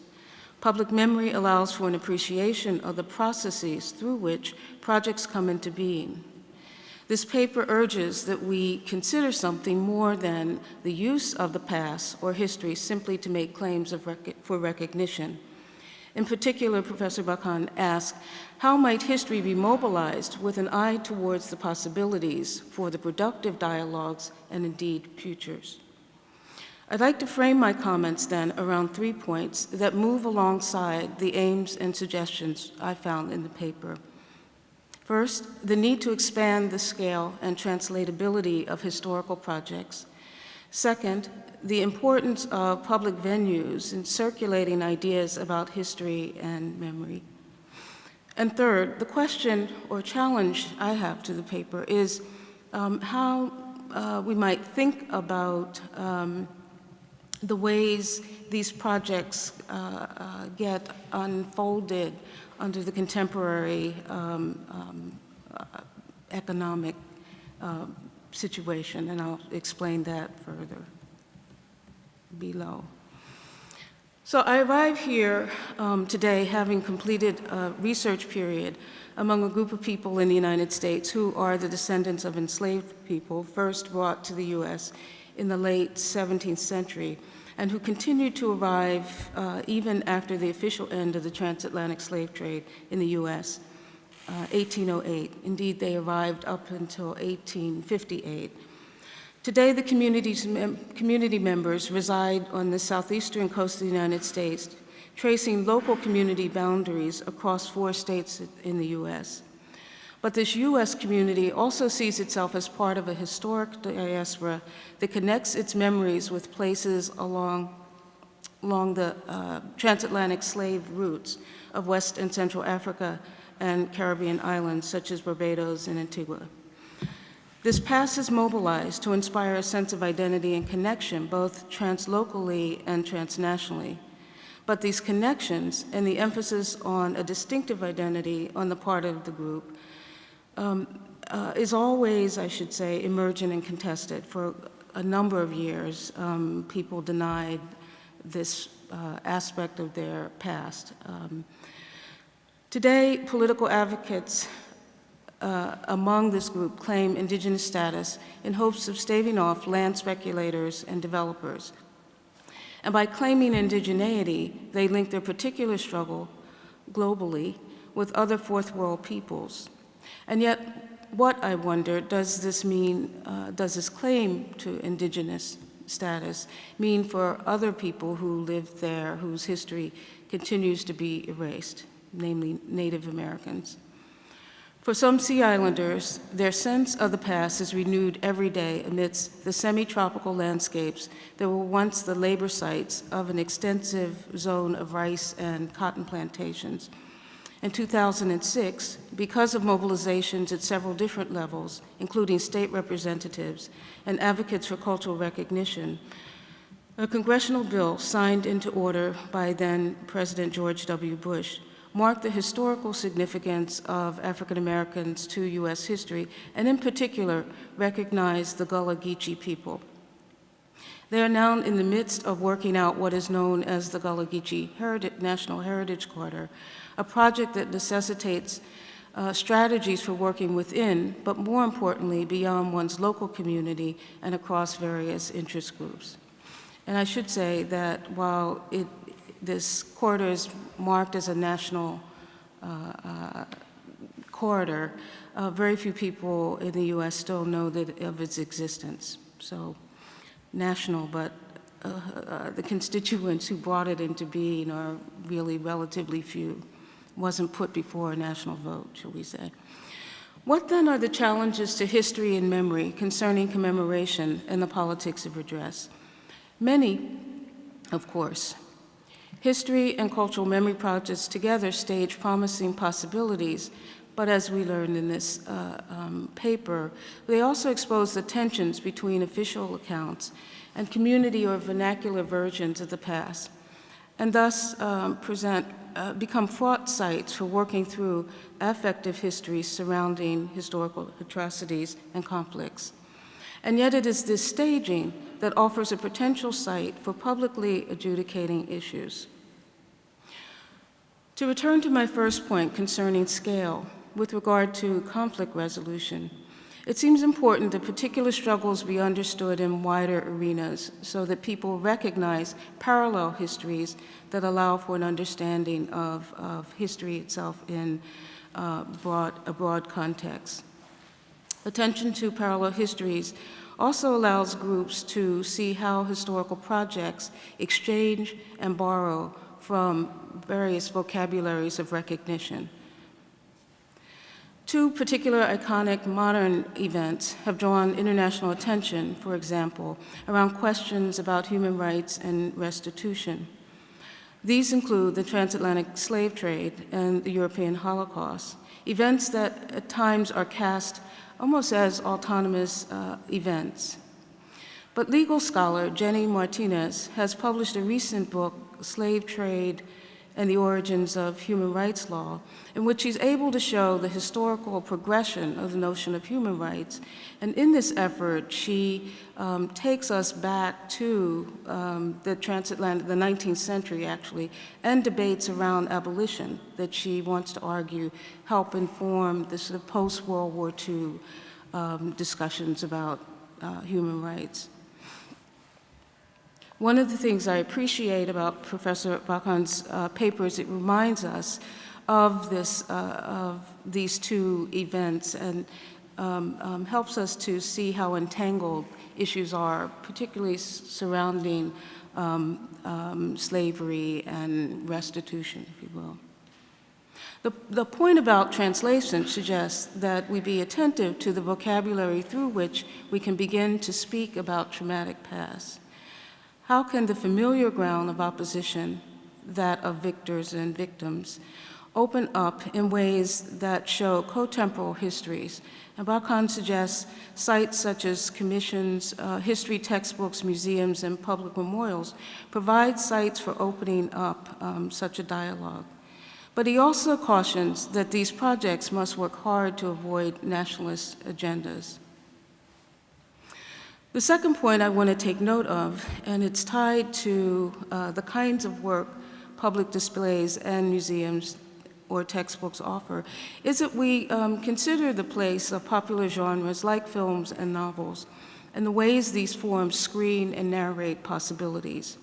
Public memory allows for an appreciation of the processes through which projects come into being. This paper urges that we consider something more than the use of the past or history simply to make claims for recognition. In particular, Professor Barkan asked, how might history be mobilized with an eye towards the possibilities for the productive dialogues and indeed futures? I'd like to frame my comments then around 3 points that move alongside the aims and suggestions I found in the paper. First, the need to expand the scale and translatability of historical projects. Second, the importance of public venues in circulating ideas about history and memory. And third, the question or challenge I have to the paper is how we might think about the ways these projects get unfolded under the contemporary economic situation, and I'll explain that further below. So I arrive here today having completed a research period among a group of people in the United States who are the descendants of enslaved people first brought to the US in the late 17th century, and who continued to arrive even after the official end of the transatlantic slave trade in the US, 1808. Indeed, they arrived up until 1858. Today, the community members reside on the southeastern coast of the United States, tracing local community boundaries across 4 states in the US. But this US community also sees itself as part of a historic diaspora that connects its memories with places along the transatlantic slave routes of West and Central Africa and Caribbean islands such as Barbados and Antigua. This past is mobilized to inspire a sense of identity and connection, both translocally and transnationally. But these connections and the emphasis on a distinctive identity on the part of the group is always, I should say, emergent and contested. For a number of years, people denied this aspect of their past. Today, political advocates among this group claim indigenous status in hopes of staving off land speculators and developers. And by claiming indigeneity, they link their particular struggle globally with other fourth world peoples. And yet, what, I wonder, does this mean, does this claim to indigenous status mean for other people who live there, whose history continues to be erased, namely Native Americans? For some Sea Islanders, their sense of the past is renewed every day amidst the semi-tropical landscapes that were once the labor sites of an extensive zone of rice and cotton plantations. In 2006, because of mobilizations at several different levels, including state representatives and advocates for cultural recognition, a congressional bill signed into order by then President George W. Bush marked the historical significance of African Americans to US history, and in particular, recognized the Gullah Geechee people. They are now in the midst of working out what is known as the Gullah Geechee National Heritage Quarter, a project that necessitates strategies for working within, but more importantly, beyond one's local community and across various interest groups. And I should say that while this corridor is marked as a national corridor, very few people in the US still know of its existence. So national, but the constituents who brought it into being are really relatively few. Wasn't put before a national vote, shall we say. What then are the challenges to history and memory concerning commemoration and the politics of redress? Many, of course. History and cultural memory projects together stage promising possibilities, but as we learned in this paper, they also expose the tensions between official accounts and community or vernacular versions of the past, and thus become fraught sites for working through affective histories surrounding historical atrocities and conflicts. And yet it is this staging that offers a potential site for publicly adjudicating issues. To return to my first point concerning scale, with regard to conflict resolution, it seems important that particular struggles be understood in wider arenas so that people recognize parallel histories that allow for an understanding of history itself in a broad context. Attention to parallel histories also allows groups to see how historical projects exchange and borrow from various vocabularies of recognition. Two particular iconic modern events have drawn international attention, for example, around questions about human rights and restitution. These include the transatlantic slave trade and the European Holocaust, events that at times are cast almost as autonomous events. But legal scholar Jenny Martinez has published a recent book, Slave Trade and the Origins of Human Rights Law, in which she's able to show the historical progression of the notion of human rights. And in this effort, she takes us back to the transatlantic, the 19th century actually, and debates around abolition that she wants to argue help inform the sort of post-World War II discussions about human rights. One of the things I appreciate about Professor Barkan's papers, it reminds us of these two events and helps us to see how entangled issues are, particularly surrounding slavery and restitution, if you will. The point about translation suggests that we be attentive to the vocabulary through which we can begin to speak about traumatic past. How can the familiar ground of opposition, that of victors and victims, open up in ways that show co-temporal histories? And Barkan suggests sites such as commissions, history textbooks, museums, and public memorials provide sites for opening up such a dialogue. But he also cautions that these projects must work hard to avoid nationalist agendas. The second point I want to take note of, and it's tied to the kinds of work public displays and museums or textbooks offer, is that we consider the place of popular genres like films and novels and the ways these forms screen and narrate possibilities.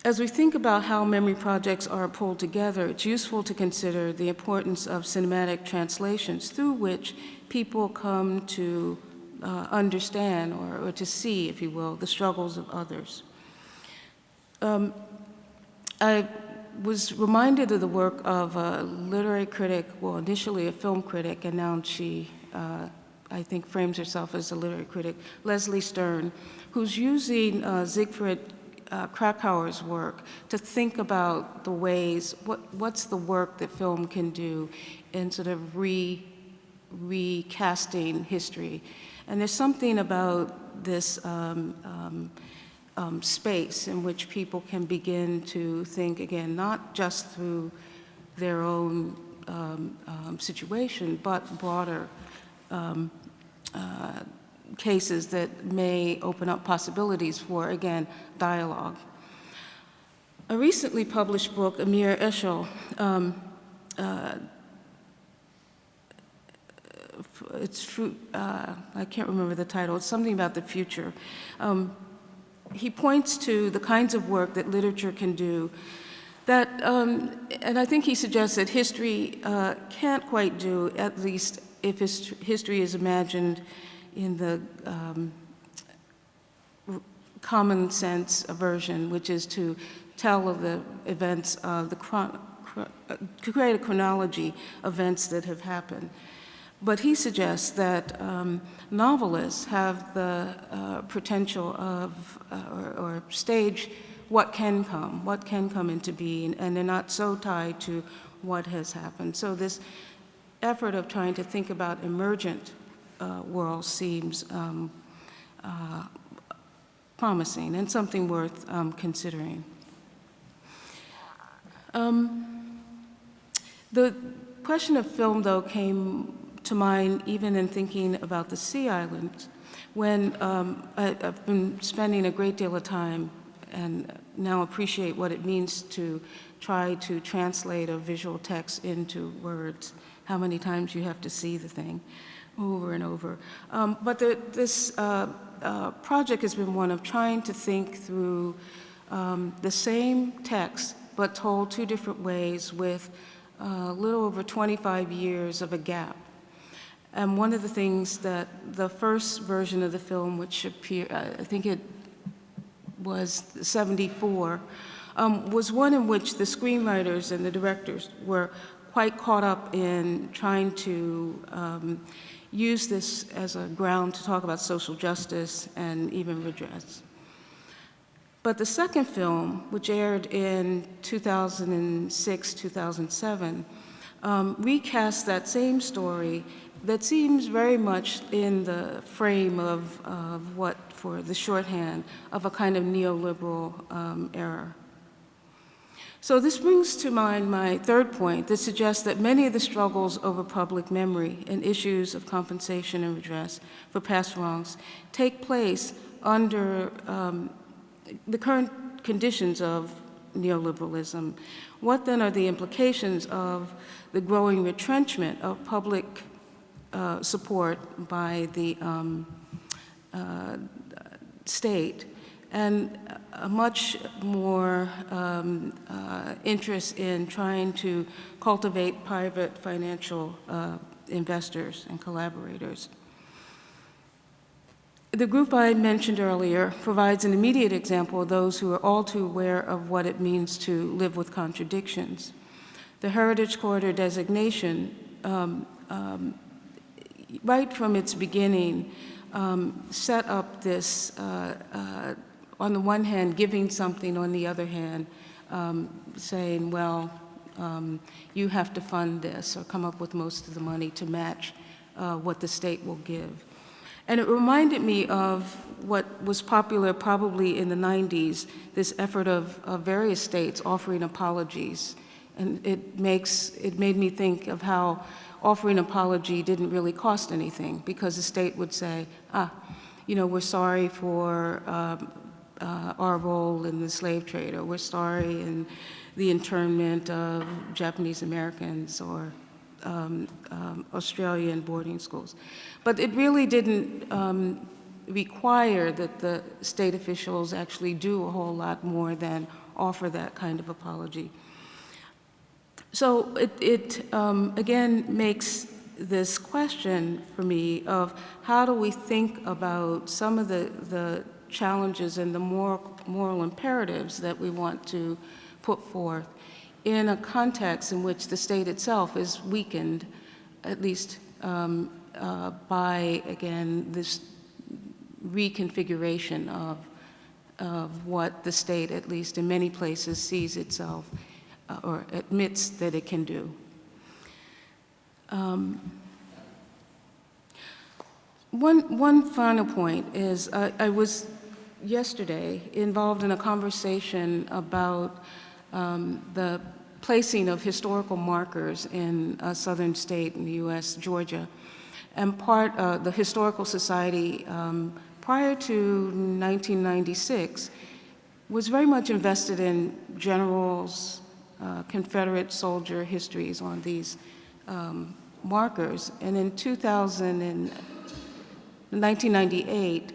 As we think about how memory projects are pulled together, it's useful to consider the importance of cinematic translations through which people come to understand or to see, if you will, the struggles of others. I was reminded of the work of a literary critic, well, initially a film critic, and now she, I think, frames herself as a literary critic, Leslie Stern, who's using Siegfried Krakauer's work to think about the ways, what's the work that film can do in sort of recasting history. And there's something about this space in which people can begin to think, again, not just through their own situation, but broader cases that may open up possibilities for, again, dialogue. A recently published book, Amir Eshel, I can't remember the title, it's something about the future. He points to the kinds of work that literature can do that, and I think he suggests that history can't quite do, at least if history is imagined in the common sense version, which is to tell of the events, to create a chronology of events that have happened. But he suggests that novelists have the potential of, or stage what can come into being, and they're not so tied to what has happened. So this effort of trying to think about emergent worlds seems promising and something worth considering. The question of film, though, came to mind even in thinking about the Sea Islands, when I've been spending a great deal of time and now appreciate what it means to try to translate a visual text into words, how many times you have to see the thing over and over. But this project has been one of trying to think through the same text, but told two different ways with a little over 25 years of a gap. And one of the things that the first version of the film, which appeared, I think it was 74, was one in which the screenwriters and the directors were quite caught up in trying to use this as a ground to talk about social justice and even redress. But the second film, which aired in 2006, 2007, recast that same story that seems very much in the frame of what, for the shorthand, of a kind of neoliberal era. So this brings to mind my third point that suggests that many of the struggles over public memory and issues of compensation and redress for past wrongs take place under the current conditions of neoliberalism. What then are the implications of the growing retrenchment of public support by the state, and a much more interest in trying to cultivate private financial investors and collaborators? The group I mentioned earlier provides an immediate example of those who are all too aware of what it means to live with contradictions. The Heritage Corridor designation, right from its beginning, set up this, on the one hand, giving something, on the other hand, saying, well, you have to fund this or come up with most of the money to match what the state will give. And it reminded me of what was popular probably in the 90s, this effort of various states offering apologies. And it made me think of how offering apology didn't really cost anything, because the state would say, we're sorry for our role in the slave trade, or we're sorry in the internment of Japanese Americans, or Australian boarding schools. But it really didn't require that the state officials actually do a whole lot more than offer that kind of apology. So it again makes this question for me of how do we think about some of the challenges and the moral imperatives that we want to put forth in a context in which the state itself is weakened, at least by, again, this reconfiguration of what the state, at least in many places, sees itself or admits that it can do. One final point is I was yesterday involved in a conversation about the placing of historical markers in a southern state in the US, Georgia. And the Historical Society, prior to 1996, was very much invested in generals, Confederate soldier histories on these markers. And in 1998,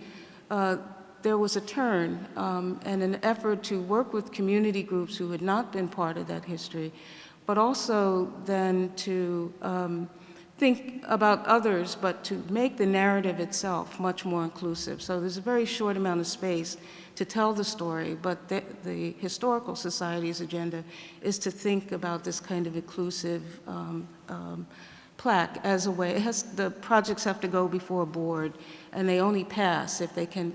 there was a turn and an effort to work with community groups who had not been part of that history, but also then to think about others, but to make the narrative itself much more inclusive. So there's a very short amount of space to tell the story, but the Historical Society's agenda is to think about this kind of inclusive plaque as a way. The projects have to go before a board, and they only pass if they can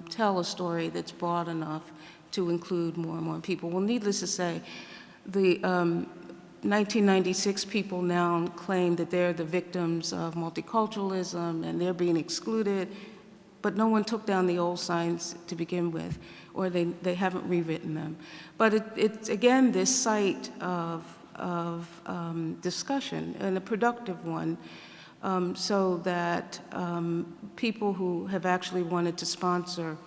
tell a story that's broad enough to include more and more people. Well, needless to say, the 1996 people now claim that they're the victims of multiculturalism and they're being excluded, but no one took down the old signs to begin with, or they haven't rewritten them. But it's again, this site of discussion, and a productive one, so that people who have actually wanted to sponsor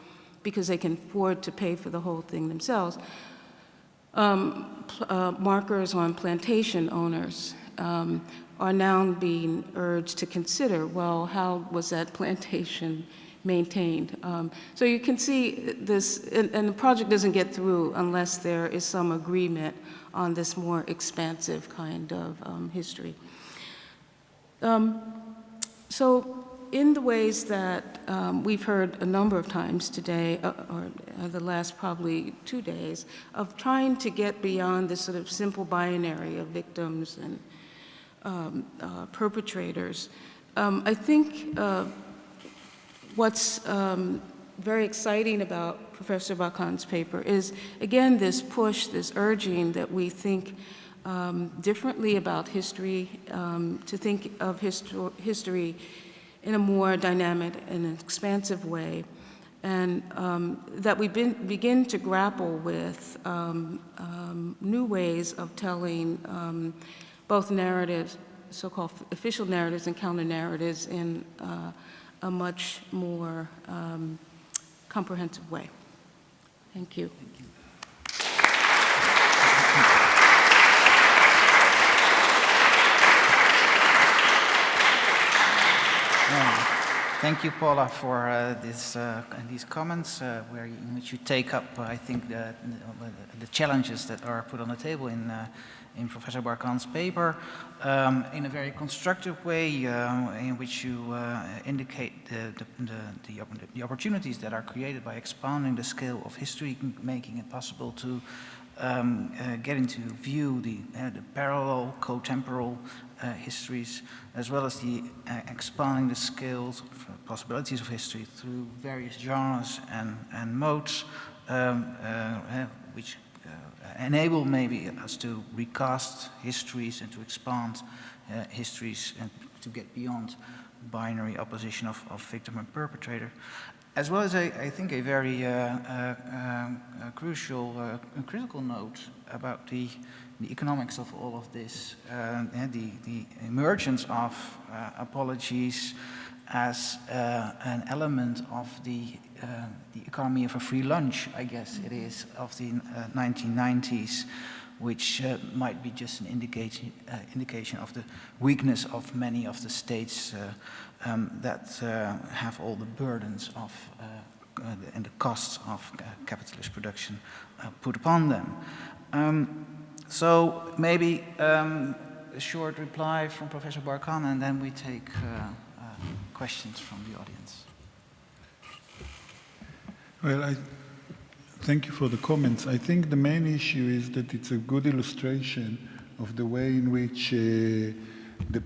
because they can afford to pay for the whole thing themselves, markers on plantation owners are now being urged to consider, well, how was that plantation maintained? So you can see this, and the project doesn't get through unless there is some agreement on this more expansive kind of history. So in the ways that we've heard a number of times today, or the last probably 2 days, of trying to get beyond this sort of simple binary of victims and perpetrators, I think what's very exciting about Professor Barkan's paper is, again, this push, this urging that we think differently about history, to think of history in a more dynamic and expansive way, and that we begin to grapple with new ways of telling both narratives, so-called official narratives and counter-narratives, in a much more comprehensive way. Thank you. Thank you. Thank you, Paulla, for these comments, in which you take up, I think, the challenges that are put on the table in Professor Barkan's paper, in a very constructive way, in which you indicate the opportunities that are created by expanding the scale of history, making it possible to get into view the parallel, co-temporal histories, as well as the expanding the scales of possibilities of history through various genres and modes, which enable maybe us to recast histories and to expand histories and to get beyond binary opposition of victim and perpetrator, as well as I think a very crucial critical note about the economics of all of this, the emergence of apologies as an element of the economy of a free lunch, I guess it is, of the 1990s, which might be just an indication of the weakness of many of the states that have all the burdens of and the costs of capitalist production put upon them. So maybe a short reply from Professor Barkan, and then we take questions from the audience. Well, thank you for the comments. I think the main issue is that it's a good illustration of the way in which the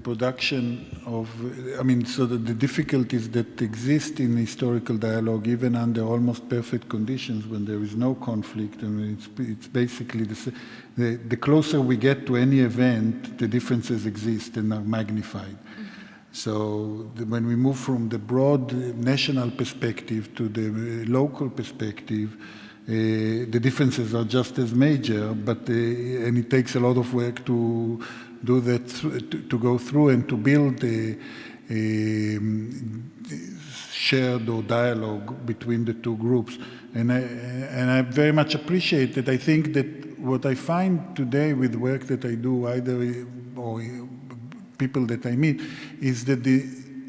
production of, so that the difficulties that exist in historical dialogue, even under almost perfect conditions when there is no conflict, it's basically the closer we get to any event, the differences exist and are magnified. So when we move from the broad national perspective to the local perspective, the differences are just as major, but and it takes a lot of work to do that, to go through and to build a shared or dialogue between the two groups. And I very much appreciate it. I think that what I find today with work that I do, either or people that I meet, is that the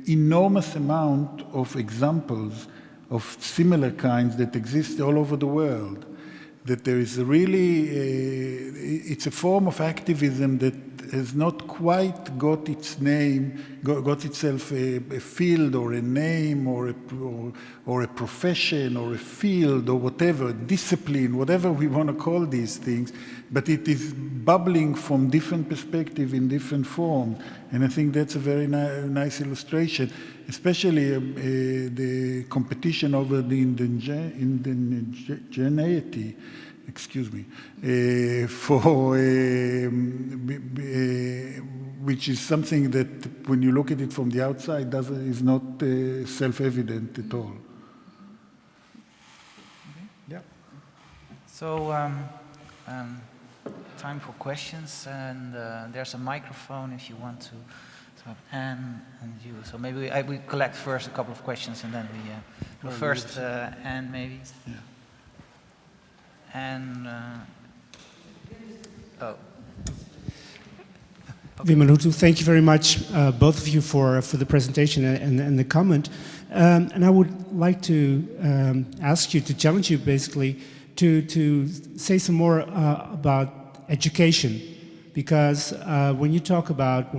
enormous amount of examples of similar kinds that exist all over the world, that there is really, it's a form of activism that has not quite got its name, got itself a field or a name or a profession or a field or whatever, discipline, whatever we want to call these things, but it is bubbling from different perspectives in different forms. And I think that's a very nice illustration, especially the competition over the indigeneity, which is something that, when you look at it from the outside, is not self-evident at all. Yeah. So, time for questions, and there's a microphone if you want to have Anne and you. So maybe we collect first a couple of questions, and then we first Anne maybe. Yeah. And okay. Vimanutu, thank you very much, both of you, for the presentation and the comment. And I would like to ask you, to challenge you basically, to say some more about education, because when we talk about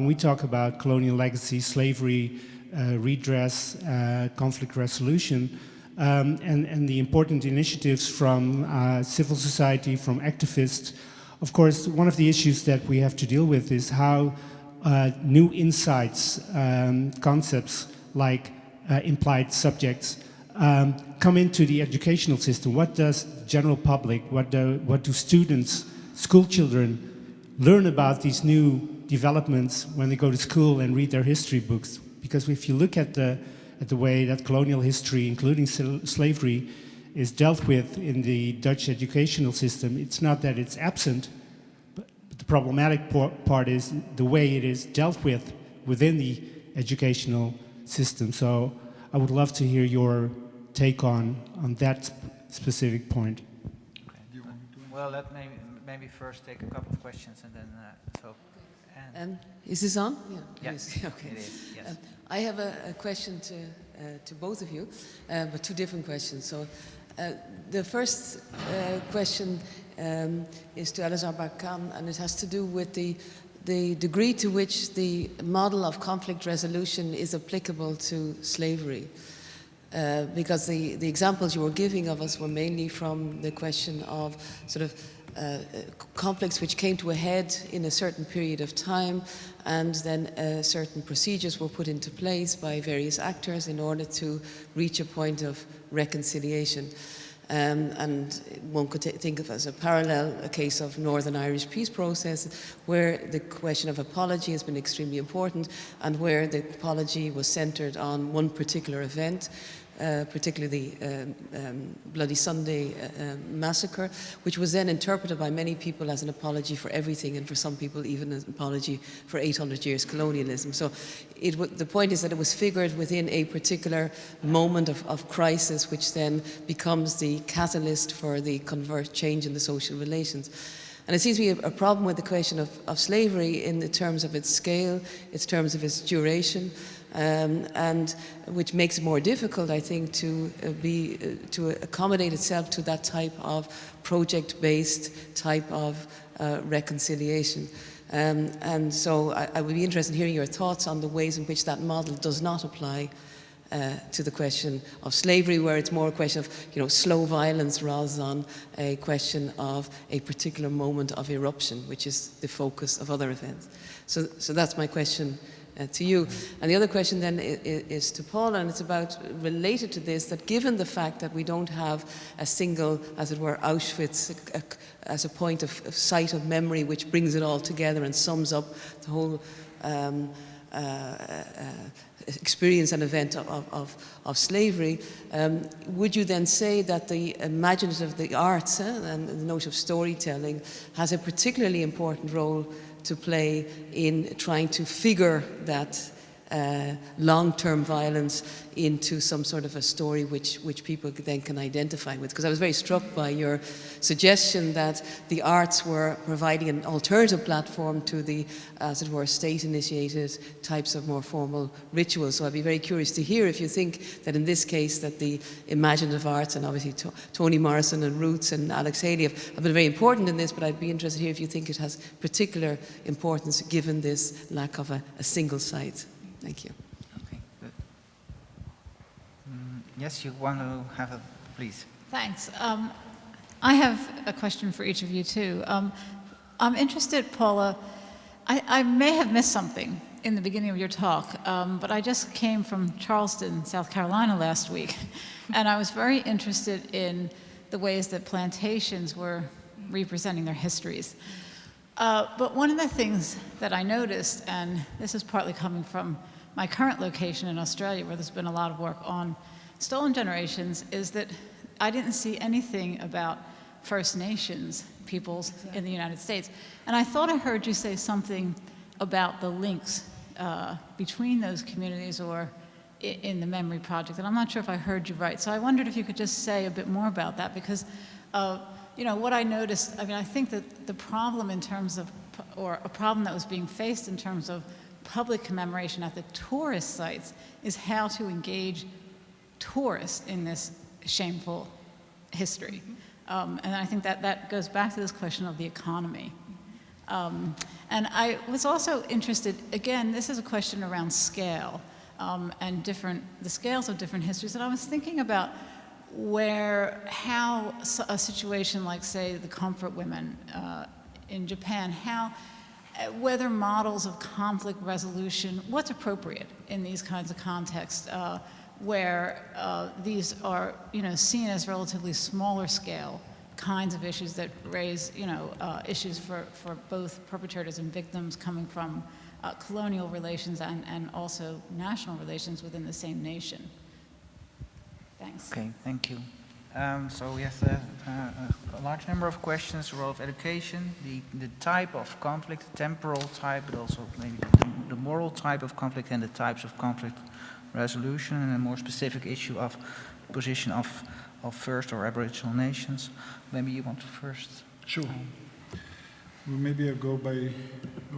colonial legacy, slavery, redress, conflict resolution, and the important initiatives from civil society, from activists. Of course, one of the issues that we have to deal with is how new insights, concepts like implied subjects come into the educational system. What does the general public, what do students, school children learn about these new developments when they go to school and read their history books? Because if you look at the way that colonial history, including slavery, is dealt with in the Dutch educational system, it's not that it's absent, but the problematic part is the way it is dealt with within the educational system. So I would love to hear your take on that specific point. Okay. Well, let maybe first take a couple of questions and then is this on? Yeah. Yes. Okay. It is, yes. I have a question to both of you, but two different questions. So the first question is to Elazar Barkan, and it has to do with the degree to which the model of conflict resolution is applicable to slavery. Because the examples you were giving of us were mainly from the question of sort of conflicts which came to a head in a certain period of time, and then certain procedures were put into place by various actors in order to reach a point of reconciliation. And one could think of as a parallel a case of Northern Irish peace process, where the question of apology has been extremely important, and where the apology was centered on one particular event, particularly the Bloody Sunday massacre, which was then interpreted by many people as an apology for everything, and for some people even an apology for 800 years colonialism. So the point is that it was figured within a particular moment of crisis, which then becomes the catalyst for the change in the social relations. And it seems to be a problem with the question of slavery in the terms of its scale, its terms of its duration, and which makes it more difficult, I think, to accommodate itself to that type of project-based type of reconciliation. And so I would be interested in hearing your thoughts on the ways in which that model does not apply to the question of slavery, where it's more a question of slow violence rather than a question of a particular moment of eruption, which is the focus of other events. So that's my question to you. And the other question then is to Paulla, and it's about, related to this, that given the fact that we don't have a single, as it were, Auschwitz as a point of site of memory which brings it all together and sums up the whole experience and event of slavery, would you then say that the imaginative, the arts, and the notion of storytelling has a particularly important role to play in trying to figure that long-term violence into some sort of a story which people then can identify with? Because I was very struck by your suggestion that the arts were providing an alternative platform to the, as it were, state-initiated types of more formal rituals. So I'd be very curious to hear if you think that in this case that the imaginative arts, and obviously Toni Morrison and Roots and Alex Haley have been very important in this, but I'd be interested to hear if you think it has particular importance given this lack of a single site. Thank you. Okay, good. Yes, you want to have a, please. Thanks. I have a question for each of you too. I'm interested, Paulla, I may have missed something in the beginning of your talk, but I just came from Charleston, South Carolina last week, and I was very interested in the ways that plantations were representing their histories. But one of the things that I noticed, and this is partly coming from my current location in Australia, where there's been a lot of work on stolen generations, is that I didn't see anything about First Nations peoples in the United States. And I thought I heard you say something about the links between those communities or in the Memory Project, and I'm not sure if I heard you right. So I wondered if you could just say a bit more about that, because what I noticed, I think that the problem in terms of, or a problem that was being faced in terms of public commemoration at the tourist sites is how to engage tourists in this shameful history. And I think that goes back to this question of the economy. And I was also interested, again, this is a question around scale. and the scales of different histories. And I was thinking about how a situation like, say, the comfort women in Japan, whether models of conflict resolution, what's appropriate in these kinds of contexts where these are, seen as relatively smaller scale kinds of issues that raise, issues for both perpetrators and victims coming from colonial relations and also national relations within the same nation. Thanks. Okay, thank you. So we have a large number of questions, the role of education, the type of conflict, the temporal type, but also maybe the moral type of conflict and the types of conflict resolution, and a more specific issue of position of First or Aboriginal nations. Maybe you want to first. Sure. Well, maybe I'll go by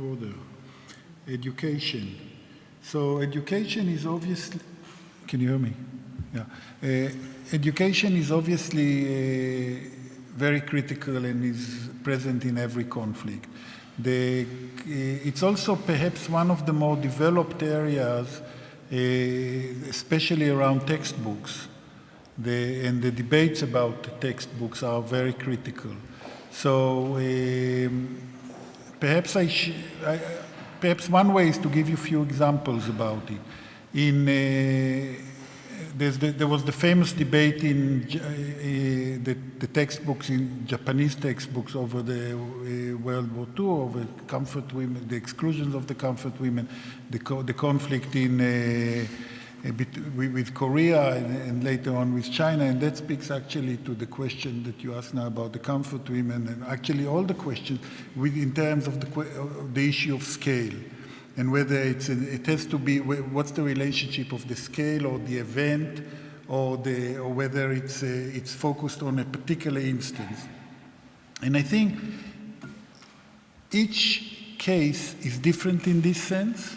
order. Education. So education is obviously, can you hear me? Yeah. Education is obviously very critical and is present in every conflict. It's also perhaps one of the more developed areas, especially around textbooks. And the debates about textbooks are very critical. So perhaps perhaps one way is to give you a few examples about it. There was the famous debate in the textbooks, in Japanese textbooks over the World War II, over comfort women, the exclusions of the comfort women, the conflict with Korea and later on with China, and that speaks actually to the question that you asked now about the comfort women, and actually all the questions in terms of the issue of scale. And whether it has to be, what's the relationship of the scale or the event, or whether it's focused on a particular instance. And I think each case is different in this sense,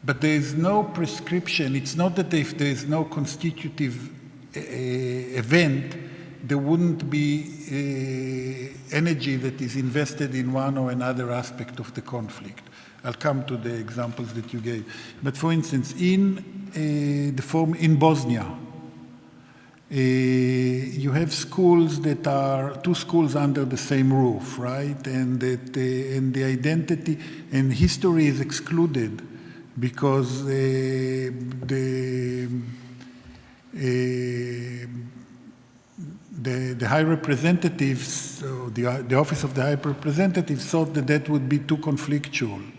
but there is no prescription. It's not that if there is no constitutive event, there wouldn't be energy that is invested in one or another aspect of the conflict. I'll come to the examples that you gave. But for instance, in Bosnia, you have schools that are two schools under the same roof, right? And the identity and history is excluded because the high representatives, or the office of the high representative, thought that would be too conflictual.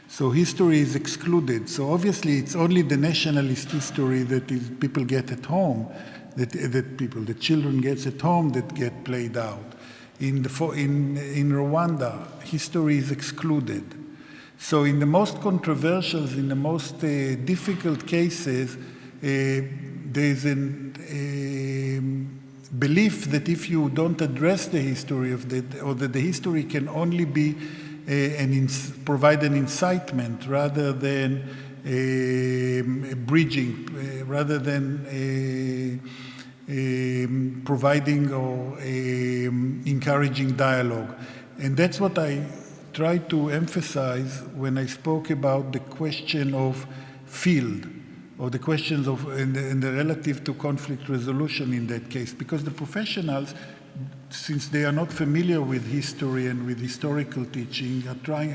So history is excluded. So obviously it's only the nationalist history that people get at home, the children get at home that get played out. In Rwanda, history is excluded. So in the most controversial, in the most difficult cases, there's a belief that if you don't address the history of or that the history can only be provide an incitement rather than bridging, rather than providing or encouraging dialogue. And that's what I tried to emphasize when I spoke about the question of field, or the questions of and the relative to conflict resolution in that case, because the professionals, since they are not familiar with history and with historical teaching, are trying,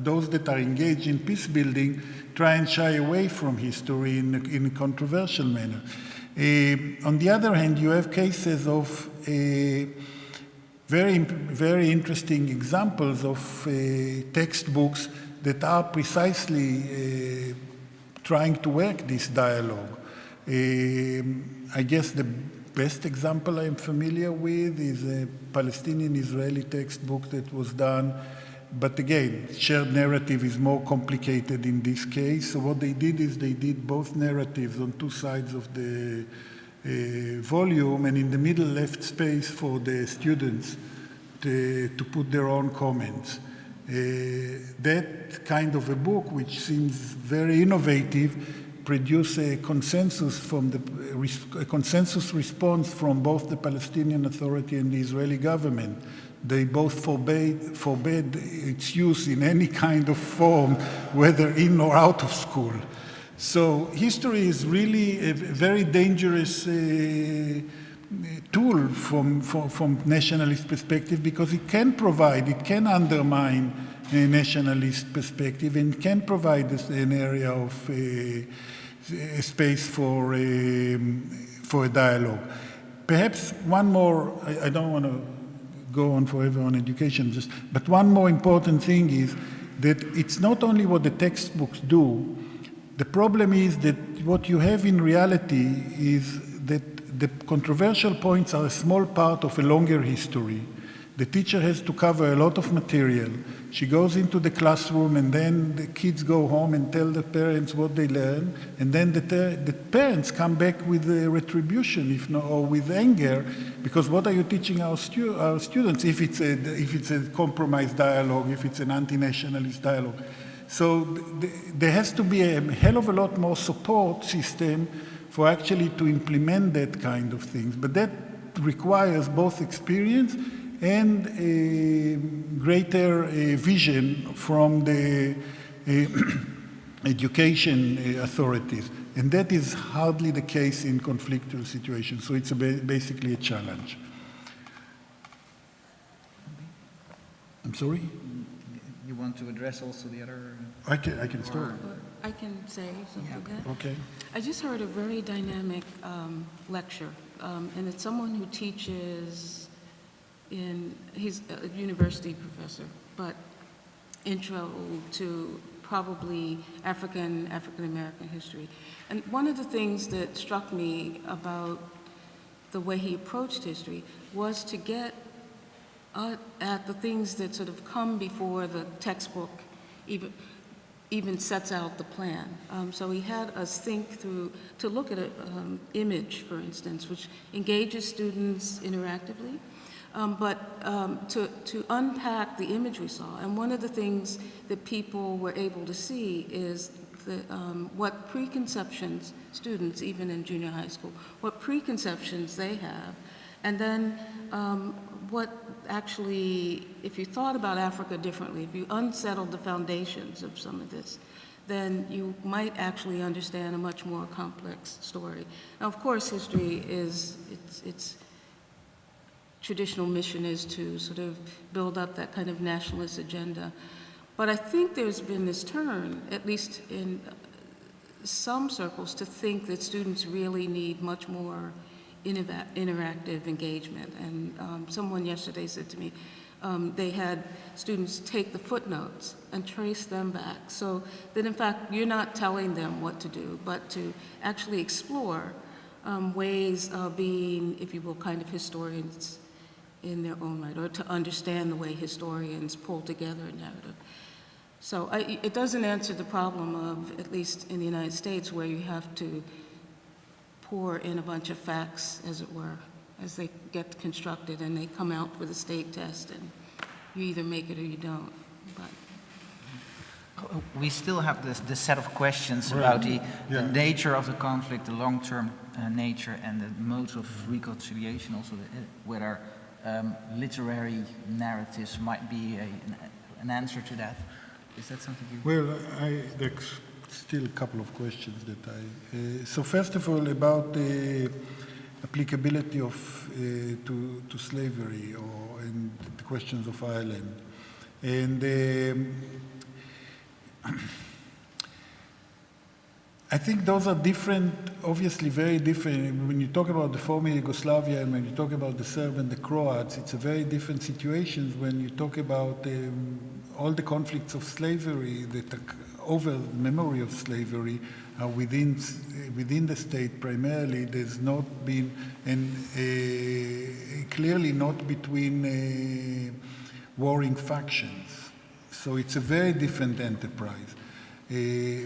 those that are engaged in peace building try and shy away from history in a controversial manner. On the other hand, you have cases of very, very interesting examples of textbooks that are precisely trying to work this dialogue. I guess the best example I'm familiar with is a Palestinian-Israeli textbook that was done, but again, shared narrative is more complicated in this case. So what they did is they did both narratives on two sides of the volume, and in the middle left space for the students to put their own comments. That kind of a book, which seems very innovative, produce a consensus a consensus response from both the Palestinian Authority and the Israeli government. They both forbade its use in any kind of form, whether in or out of school. So history is really a very dangerous tool from nationalist perspective, because it can undermine a nationalist perspective, and can provide an area of a space for a dialogue. Perhaps one more, I don't want to go on forever on education, but one more important thing is that it's not only what the textbooks do. The problem is that what you have in reality is that the controversial points are a small part of a longer history. The teacher has to cover a lot of material. She goes into the classroom, and then the kids go home and tell the parents what they learn, and then the parents come back with retribution, if not, or with anger, because what are you teaching our students if it's a compromise dialogue, if it's an anti-nationalist dialogue? So there has to be a hell of a lot more support system for actually to implement that kind of things. But that requires both experience and a greater vision from the education authorities. And that is hardly the case in conflictual situations. So it's basically a challenge. I'm sorry? You want to address also the other? I can start. I can say something. Yeah. Okay. I just heard a very dynamic lecture, and it's someone who teaches he's a university professor, but intro to probably African-American history. And one of the things that struck me about the way he approached history was to get at the things that sort of come before the textbook even sets out the plan. So he had us think through, to look at an image, for instance, which engages students interactively, but to unpack the image we saw. And one of the things that people were able to see is what preconceptions students, even in junior high school, what preconceptions they have, and then what actually, if you thought about Africa differently, if you unsettled the foundations of some of this, then you might actually understand a much more complex story. Now, of course, history is, its traditional mission is to sort of build up that kind of nationalist agenda. But I think there's been this turn, at least in some circles, to think that students really need much more interactive engagement. And someone yesterday said to me, they had students take the footnotes and trace them back, so that in fact you're not telling them what to do, but to actually explore ways of being, if you will, kind of historians in their own right, or to understand the way historians pull together a narrative. So it doesn't answer the problem of, at least in the United States, where you have to pour in a bunch of facts, as it were, as they get constructed and they come out with a state test, and you either make it or you don't. But we still have this set of questions right. about the nature of the conflict, the long-term nature, and the modes of reconciliation, also whether literary narratives might be an answer to that. Is that something you... Well, there's still a couple of questions that I... so first of all, about the applicability of to slavery and the questions of Ireland. And I think those are different, obviously very different. When you talk about the former Yugoslavia and when you talk about the Serb and the Croats, it's a very different situations when you talk about all the conflicts of slavery that are over the memory of slavery are within the state primarily. There's not been, and clearly not between warring factions. So it's a very different enterprise.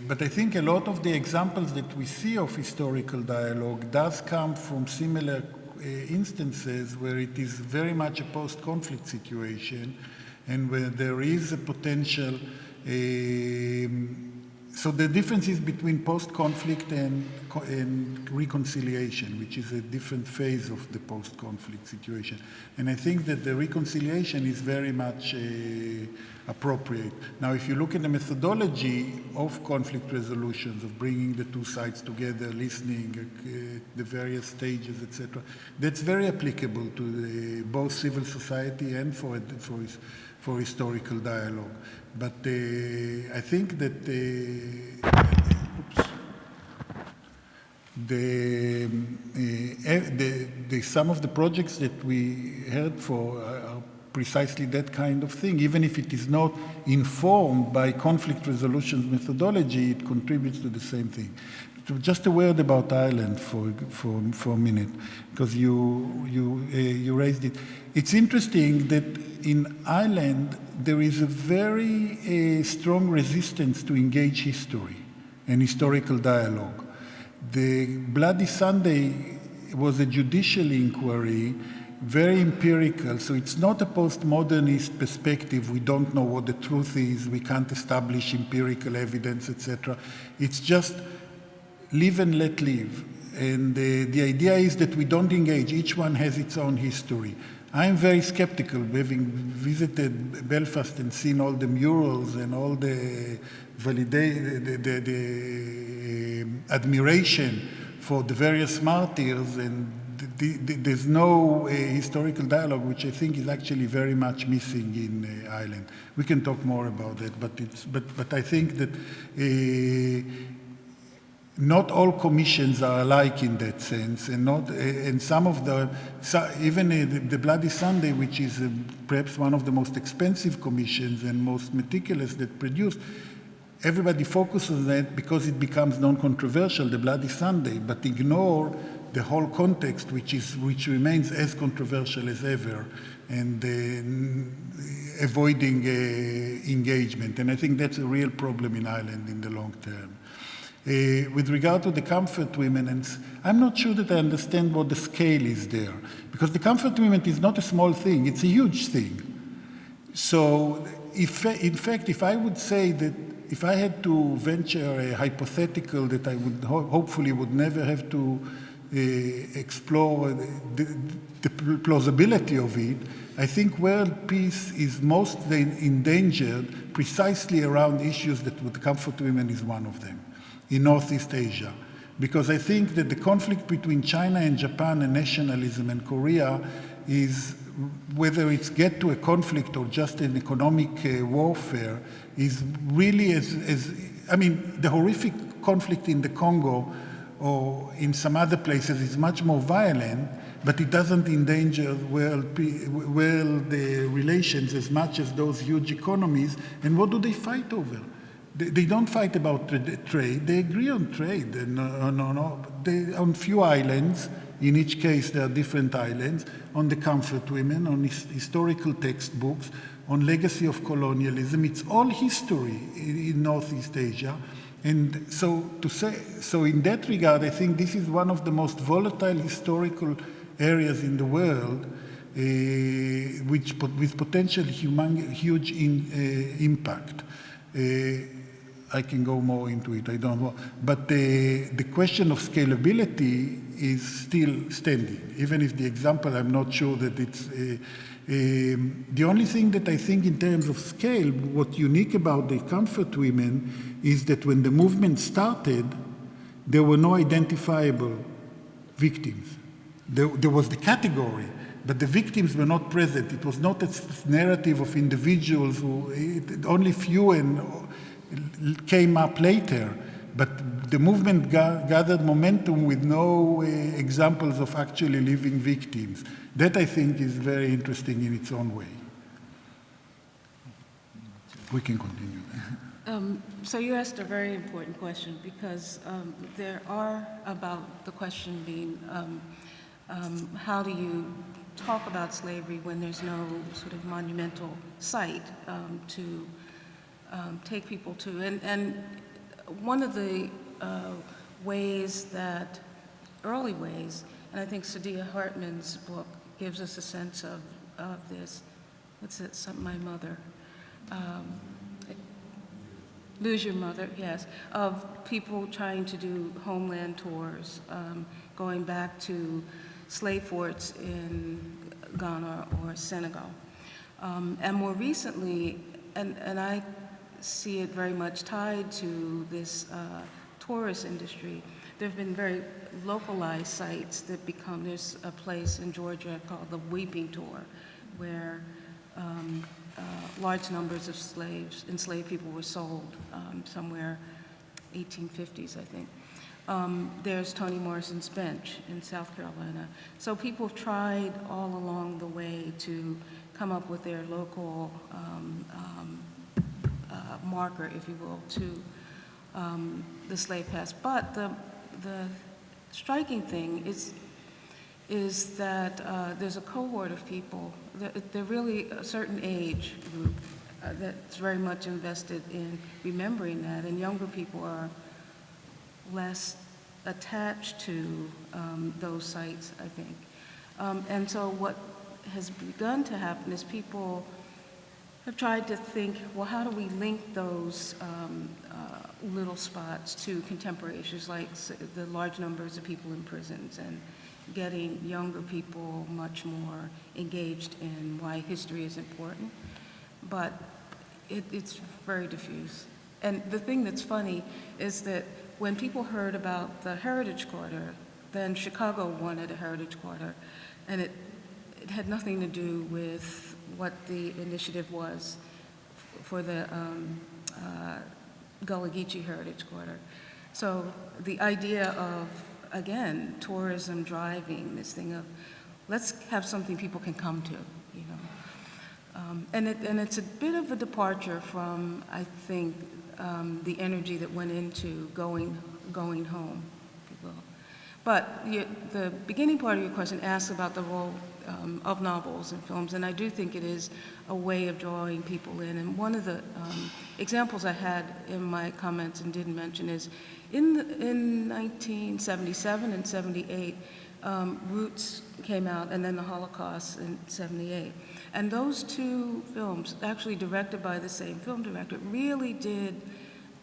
But I think a lot of the examples that we see of historical dialogue does come from similar instances where it is very much a post-conflict situation and where there is a potential. So the differences between post-conflict and and reconciliation, which is a different phase of the post-conflict situation. And I think that the reconciliation is very much appropriate. Now, if you look at the methodology of conflict resolutions, of bringing the two sides together, listening, the various stages, etc., that's very applicable to both civil society and for historical dialogue. But I think that some of the projects that we heard for are precisely that kind of thing. Even if it is not informed by conflict resolution methodology, it contributes to the same thing. So just a word about Ireland for a minute, because you raised it. It's interesting that in Ireland there is a very strong resistance to engage history and historical dialogue. The Bloody Sunday was a judicial inquiry, very empirical, so it's not a postmodernist perspective. We don't know what the truth is, we can't establish empirical evidence, etc. It's just live and let live. And the idea is that we don't engage, each one has its own history. I'm very skeptical, having visited Belfast and seen all the murals and all the admiration for the various martyrs, and there's no historical dialogue, which I think is actually very much missing in Ireland. We can talk more about that, but I think that not all commissions are alike in that sense, and some of even the Bloody Sunday, which is perhaps one of the most expensive commissions and most meticulous that produced, everybody focuses on that because it becomes non-controversial, the Bloody Sunday, but ignore the whole context, which remains as controversial as ever, and avoiding engagement. And I think that's a real problem in Ireland in the long term. With regard to the comfort women, and I'm not sure that I understand what the scale is there, because the comfort women is not a small thing, it's a huge thing. So, in fact, if I would say that, if I had to venture a hypothetical that I would hopefully would never have to explore the plausibility of it, I think world peace is most endangered precisely around issues that with comfort women is one of them. In Northeast Asia, because I think that the conflict between China and Japan and nationalism and Korea is, whether it's get to a conflict or just an economic warfare, is really I mean, the horrific conflict in the Congo or in some other places is much more violent, but it doesn't endanger world relations as much as those huge economies. And what do they fight over? They don't fight about trade. They agree on trade. On few islands, in each case there are different islands, on the comfort women, on historical textbooks, on legacy of colonialism. It's all history in Northeast Asia. And so in that regard, I think this is one of the most volatile historical areas in the world, with potential huge impact. I can go more into it, I don't know. But the question of scalability is still standing, even if the example, I'm not sure that it's... the only thing that I think in terms of scale, what's unique about the comfort women is that when the movement started, there were no identifiable victims. There was the category, but the victims were not present. It was not a narrative of individuals who, only few came up later, but the movement gathered momentum with no examples of actually living victims. That, I think, is very interesting in its own way. We can continue. So you asked a very important question, because there are about the question being, how do you talk about slavery when there's no sort of monumental site to take people to. And one of the ways that, early ways, and I think Saidiya Hartman's book gives us a sense of this. What's it, My Mother? Lose Your Mother, yes, of people trying to do homeland tours, going back to slave forts in Ghana or Senegal. And more recently, and I see it very much tied to this tourist industry, there have been very localized sites that become, there's a place in Georgia called the Weeping Tour, where large numbers of enslaved people were sold somewhere 1850s, I think. There's Toni Morrison's Bench in South Carolina. So people have tried all along the way to come up with their local marker, if you will, to the slave past. But the striking thing is that there's a cohort of people, they're really a certain age group that's very much invested in remembering that, and younger people are less attached to those sites, I think. And so what has begun to happen is people have tried to think, well, how do we link those little spots to contemporary issues like the large numbers of people in prisons and getting younger people much more engaged in why history is important. But it's very diffuse. And the thing that's funny is that when people heard about the Heritage Quarter, then Chicago wanted a Heritage Quarter, and it had nothing to do with what the initiative was for the Gullah Geechee Heritage Quarter. So the idea of, again, tourism driving this thing of, let's have something people can come to, you know. And it's a bit of a departure from, I think, the energy that went into going home, if you will. But the beginning part of your question asks about the role of novels and films, and I do think it is a way of drawing people in. And one of the examples I had in my comments and didn't mention is in 1977 and 78, Roots came out, and then the Holocaust in 78. And those two films, actually directed by the same film director, really did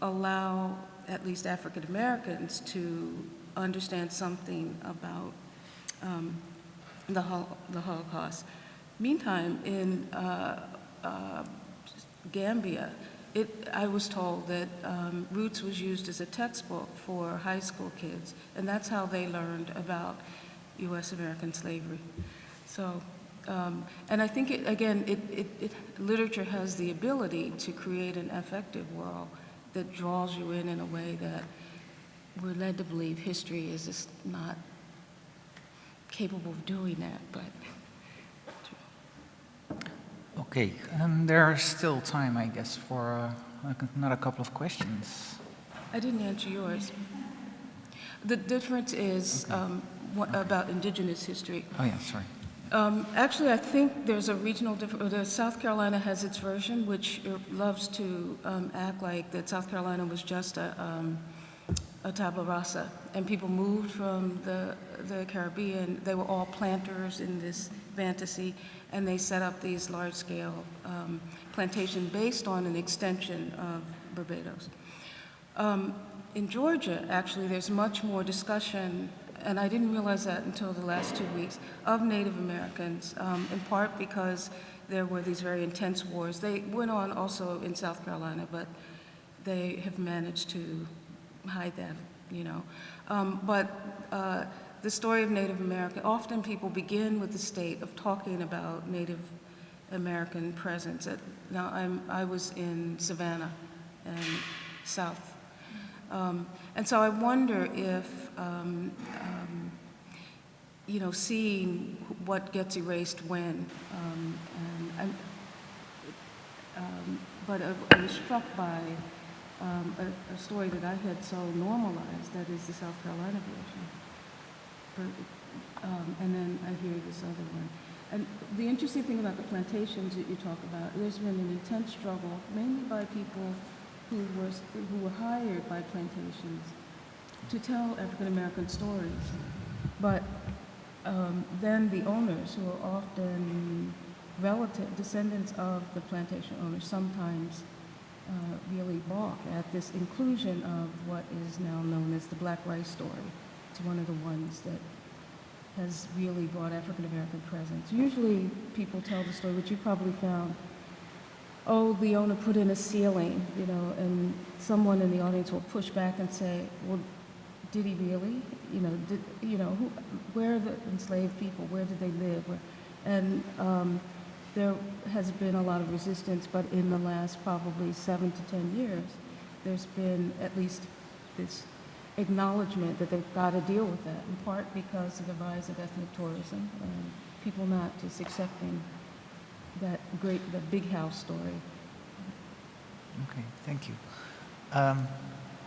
allow at least African Americans to understand something about the Holocaust. Meantime, in Gambia, I was told that Roots was used as a textbook for high school kids, and that's how they learned about U.S. American slavery. So, and I think, literature has the ability to create an affective world that draws you in a way that we're led to believe history is just not capable of doing that, but. Okay, there's still time, I guess, for another couple of questions. I didn't answer yours. The difference is about indigenous history. Oh yeah, sorry. Actually, I think there's a regional difference. South Carolina has its version, which loves to act like that South Carolina was just a tabula rasa, and people moved from the Caribbean. They were all planters in this fantasy, and they set up these large-scale plantations based on an extension of Barbados. In Georgia, actually, there's much more discussion, and I didn't realize that until the last 2 weeks, of Native Americans, in part because there were these very intense wars. They went on also in South Carolina, but they have managed to hide that, you know. The story of Native American, often people begin with the state of talking about Native American presence. Now, I was in Savannah and South. And so I wonder if, you know, seeing what gets erased when, but I was struck by a story that I had so normalized, that is the South Carolina version. And then I hear this other one. And the interesting thing about the plantations that you talk about, there's been an intense struggle, mainly by people who were hired by plantations to tell African American stories. But then the owners, who are often descendants of the plantation owners, sometimes really balk at this inclusion of what is now known as the Black Rice story. It's one of the ones that has really brought African American presence. Usually people tell the story, which you probably found, oh, Leona put in a ceiling, you know, and someone in the audience will push back and say, well, did he really? Where are the enslaved people? Where did they live? And there has been a lot of resistance, but in the last probably 7 to 10 years, there's been at least this acknowledgement that they've got to deal with that, in part because of the rise of ethnic tourism and people not just accepting the big house story. Okay, thank you.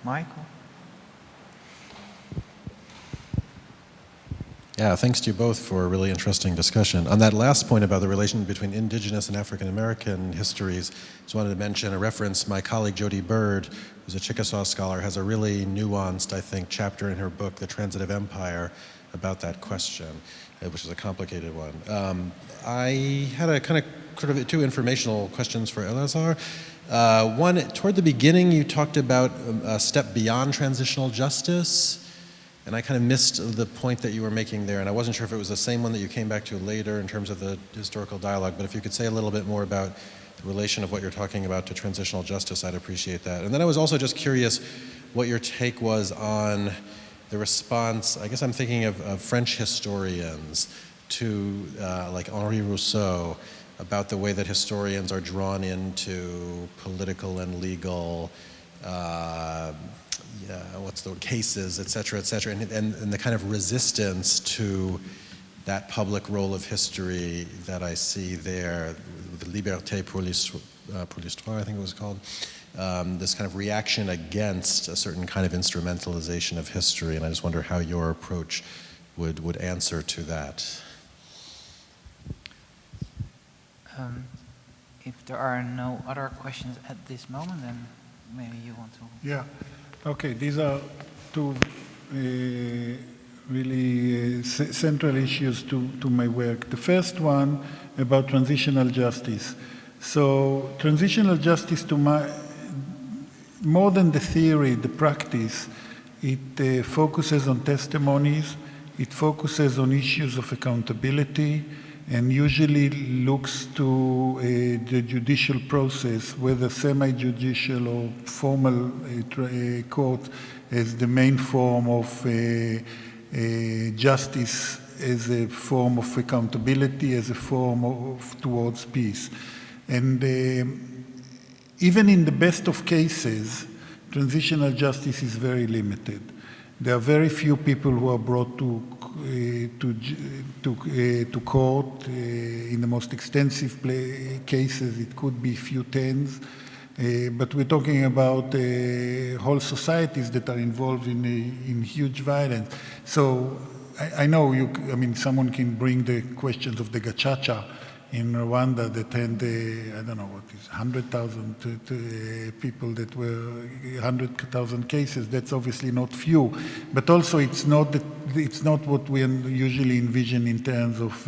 Michael? Yeah, thanks to you both for a really interesting discussion. On that last point about the relation between indigenous and African American histories, I just wanted to mention a reference. My colleague Jody Bird, who's a Chickasaw scholar, has a really nuanced, I think, chapter in her book, The Transitive Empire, about that question, which is a complicated one. I had a kind of two informational questions for Elazar. One, toward the beginning, you talked about a step beyond transitional justice. And I kind of missed the point that you were making there, and I wasn't sure if it was the same one that you came back to later in terms of the historical dialogue, but if you could say a little bit more about the relation of what you're talking about to transitional justice, I'd appreciate that. And then I was also just curious what your take was on the response, I guess I'm thinking of French historians to like Henri Rousseau, about the way that historians are drawn into political and legal cases, et cetera, and the kind of resistance to that public role of history that I see there, the liberté pour l'histoire, I think it was called, this kind of reaction against a certain kind of instrumentalization of history, and I just wonder how your approach would answer to that. If there are no other questions at this moment, then maybe you want to... Yeah. Okay, these are two really central issues to my work. The first one about transitional justice. So transitional justice, more than the theory, the practice, it focuses on testimonies, it focuses on issues of accountability, and usually looks to the judicial process, whether semi-judicial or formal court, as the main form of justice, as a form of accountability, as a form of towards peace. And even in the best of cases, transitional justice is very limited. There are very few people who are brought to court. In the most extensive cases, it could be few tens, but we're talking about whole societies that are involved in huge violence. So I know someone can bring the questions of the gacaca in Rwanda that had, I don't know what is, 100,000 people that were 100,000 cases. That's obviously not few, but also it's not what we usually envision in terms of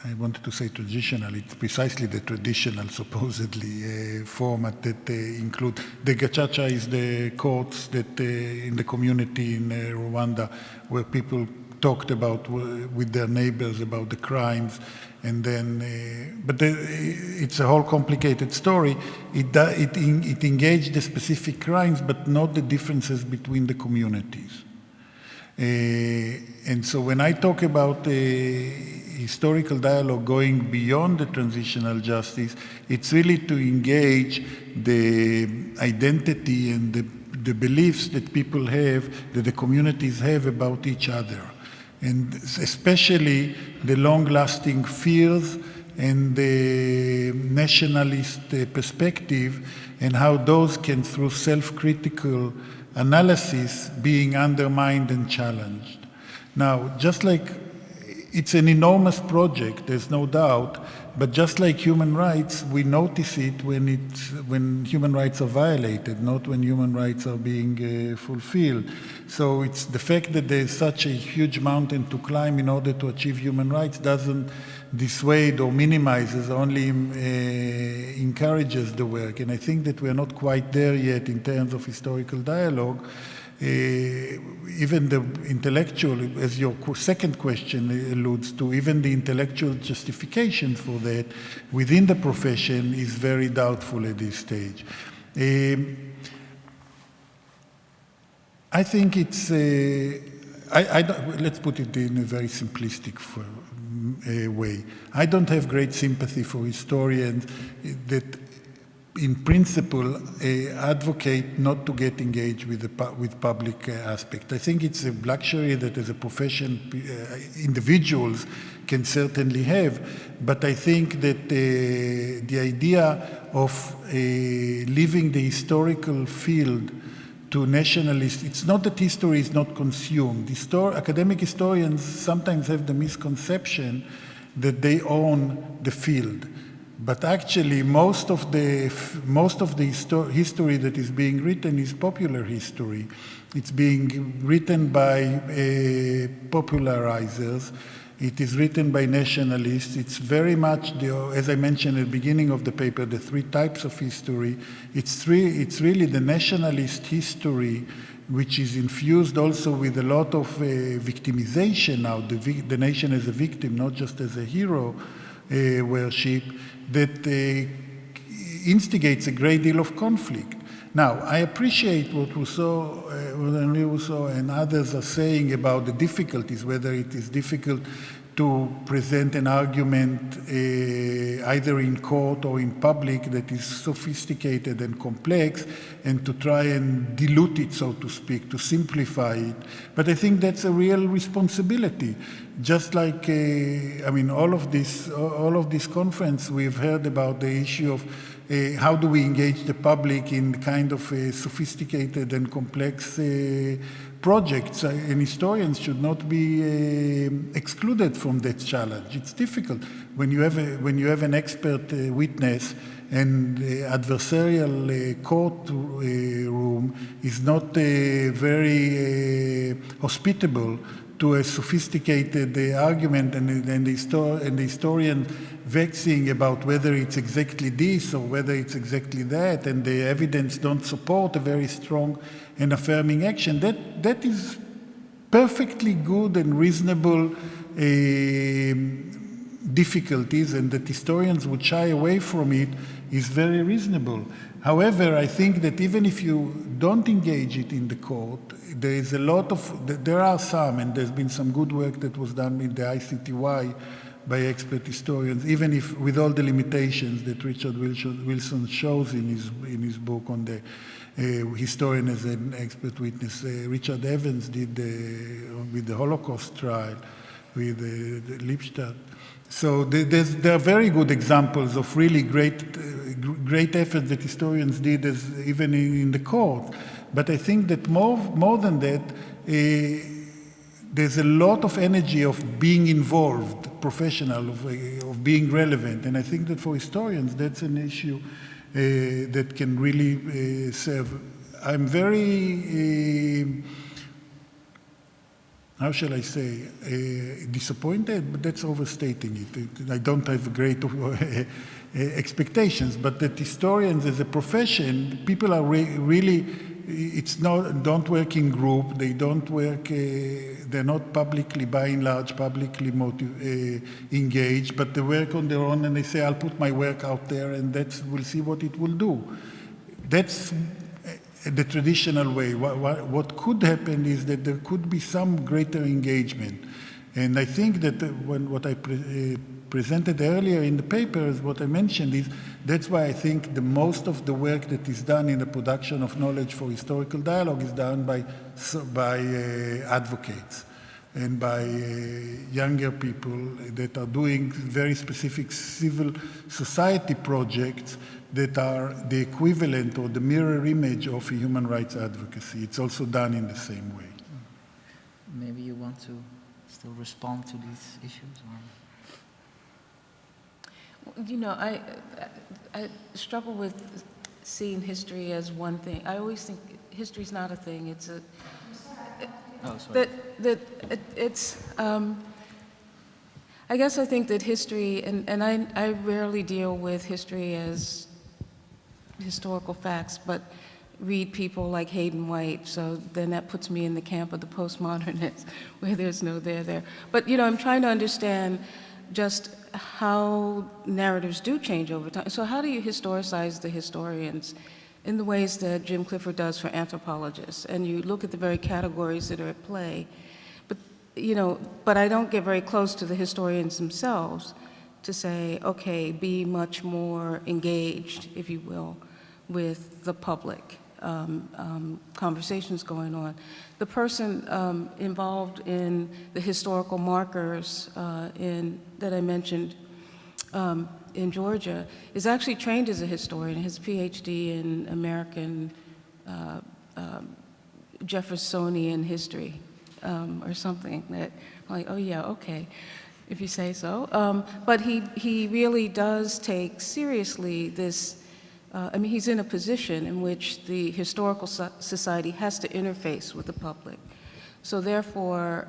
I wanted to say traditional. It's precisely the traditional, supposedly, format that include the gacaca is the courts that in the community in Rwanda where people talked about with their neighbors about the crimes, and then, but it's a whole complicated story. It engaged the specific crimes, but not the differences between the communities. And so when I talk about historical dialogue going beyond the transitional justice, it's really to engage the identity and the beliefs that people have, that the communities have about each other. And especially the long-lasting fears and the nationalist perspective, and how those can, through self-critical analysis, being undermined and challenged. Now, just like it's an enormous project, there's no doubt, But just like human rights, we notice it when human rights are violated, not when human rights are being fulfilled. So it's the fact that there's such a huge mountain to climb in order to achieve human rights doesn't dissuade or minimizes, only encourages the work. And I think that we're not quite there yet in terms of historical dialogue. Even the intellectual, as your second question alludes to, even the intellectual justification for that within the profession is very doubtful at this stage. I think it's, let's put it in a very simplistic way. I don't have great sympathy for historians that in principle, advocate not to get engaged with public aspect. I think it's a luxury that as a profession, individuals can certainly have, but I think that the idea of leaving the historical field to nationalists, it's not that history is not consumed. Academic historians sometimes have the misconception that they own the field. But actually, most of the history that is being written is popular history. It's being written by popularizers. It is written by nationalists. It's very much, as I mentioned at the beginning of the paper, the three types of history. It's really the nationalist history, which is infused also with a lot of victimization now, the nation as a victim, not just as a hero worship, that instigates a great deal of conflict. Now, I appreciate what Henri Rousseau and others are saying about the difficulties, whether it is difficult to present an argument either in court or in public that is sophisticated and complex, and to try and dilute it, so to speak, to simplify it. But I think that's a real responsibility. Just like, all of this conference, we've heard about the issue of how do we engage the public in kind of sophisticated and complex projects, and historians should not be excluded from that challenge. It's difficult when you have an expert witness, and the adversarial court room is not very hospitable to a sophisticated argument, and the historian vexing about whether it's exactly this or whether it's exactly that, and the evidence don't support a very strong and affirming action. That is perfectly good and reasonable difficulties, and that historians would shy away from it is very reasonable. However, I think that even if you don't engage it in the court, there are some, and there's been some good work that was done in the ICTY by expert historians, even if with all the limitations that Richard Wilson shows in his book on the historian as an expert witness. Richard Evans did with the Holocaust trial, with the Lipstadt. So there are very good examples of really great efforts that historians did, even in the court. But I think that more than that, there's a lot of energy of being involved, professional, of being relevant. And I think that for historians, that's an issue that can really serve. I'm very, how shall I say, disappointed, but that's overstating it. I don't have great expectations, but that historians as a profession, people are really, don't work in group, they don't work, they're not publicly, by and large, publicly engaged, but they work on their own, and they say, I'll put my work out there, and we'll see what it will do. That's the traditional way. What could happen is that there could be some greater engagement. And I think that what I presented earlier in the papers, what I mentioned is, that's why I think the most of the work that is done in the production of knowledge for historical dialogue is done by advocates and by younger people that are doing very specific civil society projects that are the equivalent or the mirror image of human rights advocacy. It's also done in the same way. Maybe you want to still respond to these issues? Or? You know, I struggle with seeing history as one thing. I always think history's not a thing. It's a I guess I think that history, and I rarely deal with history as historical facts, but read people like Hayden White, so then that puts me in the camp of the postmodernists, where there's no there. But, you know, I'm trying to understand just how narratives do change over time. So how do you historicize the historians in the ways that Jim Clifford does for anthropologists? And you look at the very categories that are at play, but, you know, but I don't get very close to the historians themselves to say, okay, be much more engaged, if you will, with the public. Conversations going on. The person involved in the historical markers that I mentioned in Georgia is actually trained as a historian, his PhD in American Jeffersonian history or something that, like, oh yeah, okay, if you say so. But he really does take seriously this. I mean, he's in a position in which the historical society has to interface with the public. So therefore,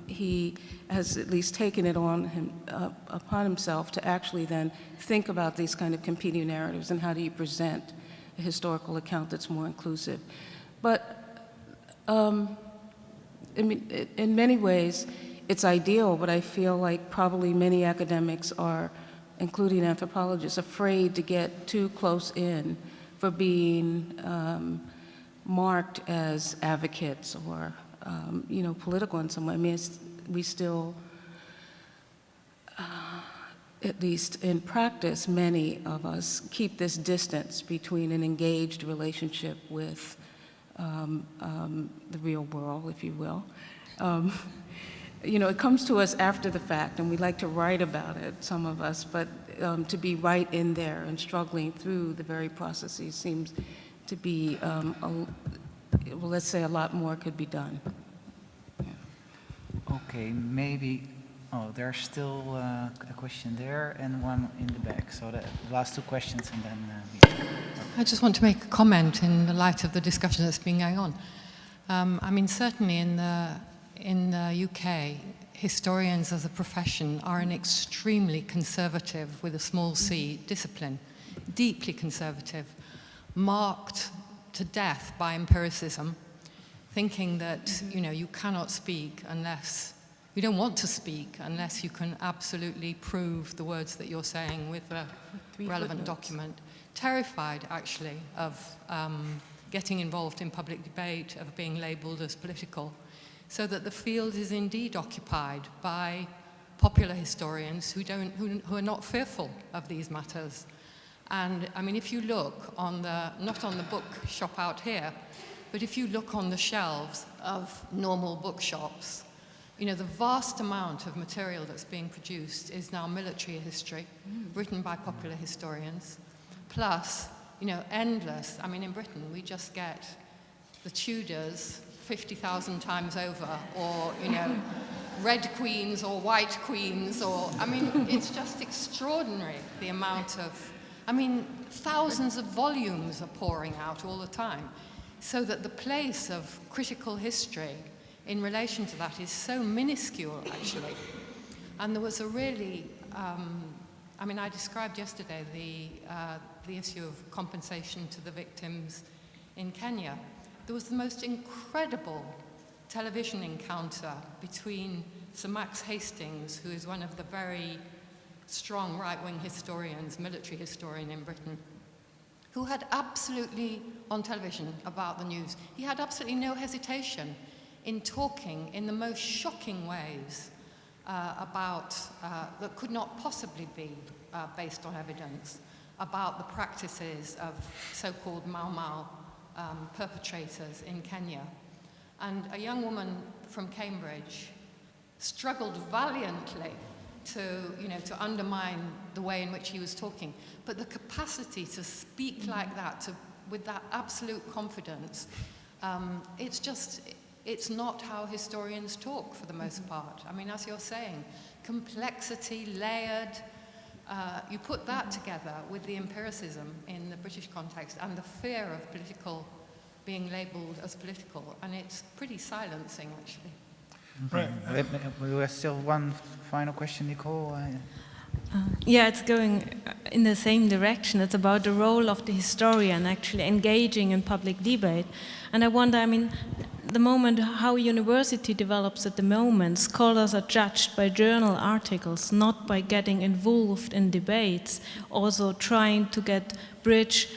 he has at least taken it upon himself to actually then think about these kind of competing narratives and how do you present a historical account that's more inclusive. But I mean, in many ways, it's ideal, but I feel like probably many academics are, including anthropologists, afraid to get too close in for being marked as advocates or, you know, political in some way. I mean, we still, at least in practice, many of us keep this distance between an engaged relationship with the real world, if you will. You know, it comes to us after the fact, and we like to write about it, some of us, but to be right in there and struggling through the very processes seems to be, well, let's say a lot more could be done. Yeah. Okay, maybe, there's still a question there and one in the back. So the last two questions and then I just want to make a comment in the light of the discussion that's been going on. I mean, certainly in the UK, historians as a profession are an extremely conservative, with a small c, discipline, deeply conservative, marked to death by empiricism, thinking that, you know, you cannot speak unless, you don't want to speak unless you can absolutely prove the words that you're saying with a relevant document. Terrified, actually, of getting involved in public debate, of being labeled as political. So that the field is indeed occupied by popular historians who are not fearful of these matters. And I mean, if you look on not on the bookshop out here, but if you look on the shelves of normal bookshops, you know, the vast amount of material that's being produced is now military history, written by popular historians, plus, you know, endless. I mean, in Britain, we just get the Tudors 50,000 times over, or, you know, red queens or white queens, or, I mean, it's just extraordinary, the amount of, I mean, thousands of volumes are pouring out all the time, so that the place of critical history in relation to that is so minuscule, actually. And there was a really, I mean, I described yesterday the issue of compensation to the victims in Kenya. There was the most incredible television encounter between Sir Max Hastings, who is one of the very strong right-wing historians, military historian in Britain, who had absolutely, on television about the news, he had absolutely no hesitation in talking in the most shocking ways about, that could not possibly be based on evidence, about the practices of so-called Mau Mau perpetrators in Kenya. And a young woman from Cambridge struggled valiantly to, you know, to undermine the way in which he was talking. But the capacity to speak like that, with that absolute confidence, it's just, It's not how historians talk for the most part. I mean, as you're saying, complexity, layered, you put that together with the empiricism in the British context and the fear of being labelled as political, and it's pretty silencing, actually. Right. We have still one final question, Nicole. Yeah, it's going in the same direction. It's about the role of the historian actually engaging in public debate. And I wonder, I mean, the moment how university develops at the moment, scholars are judged by journal articles, not by getting involved in debates, also trying to bridge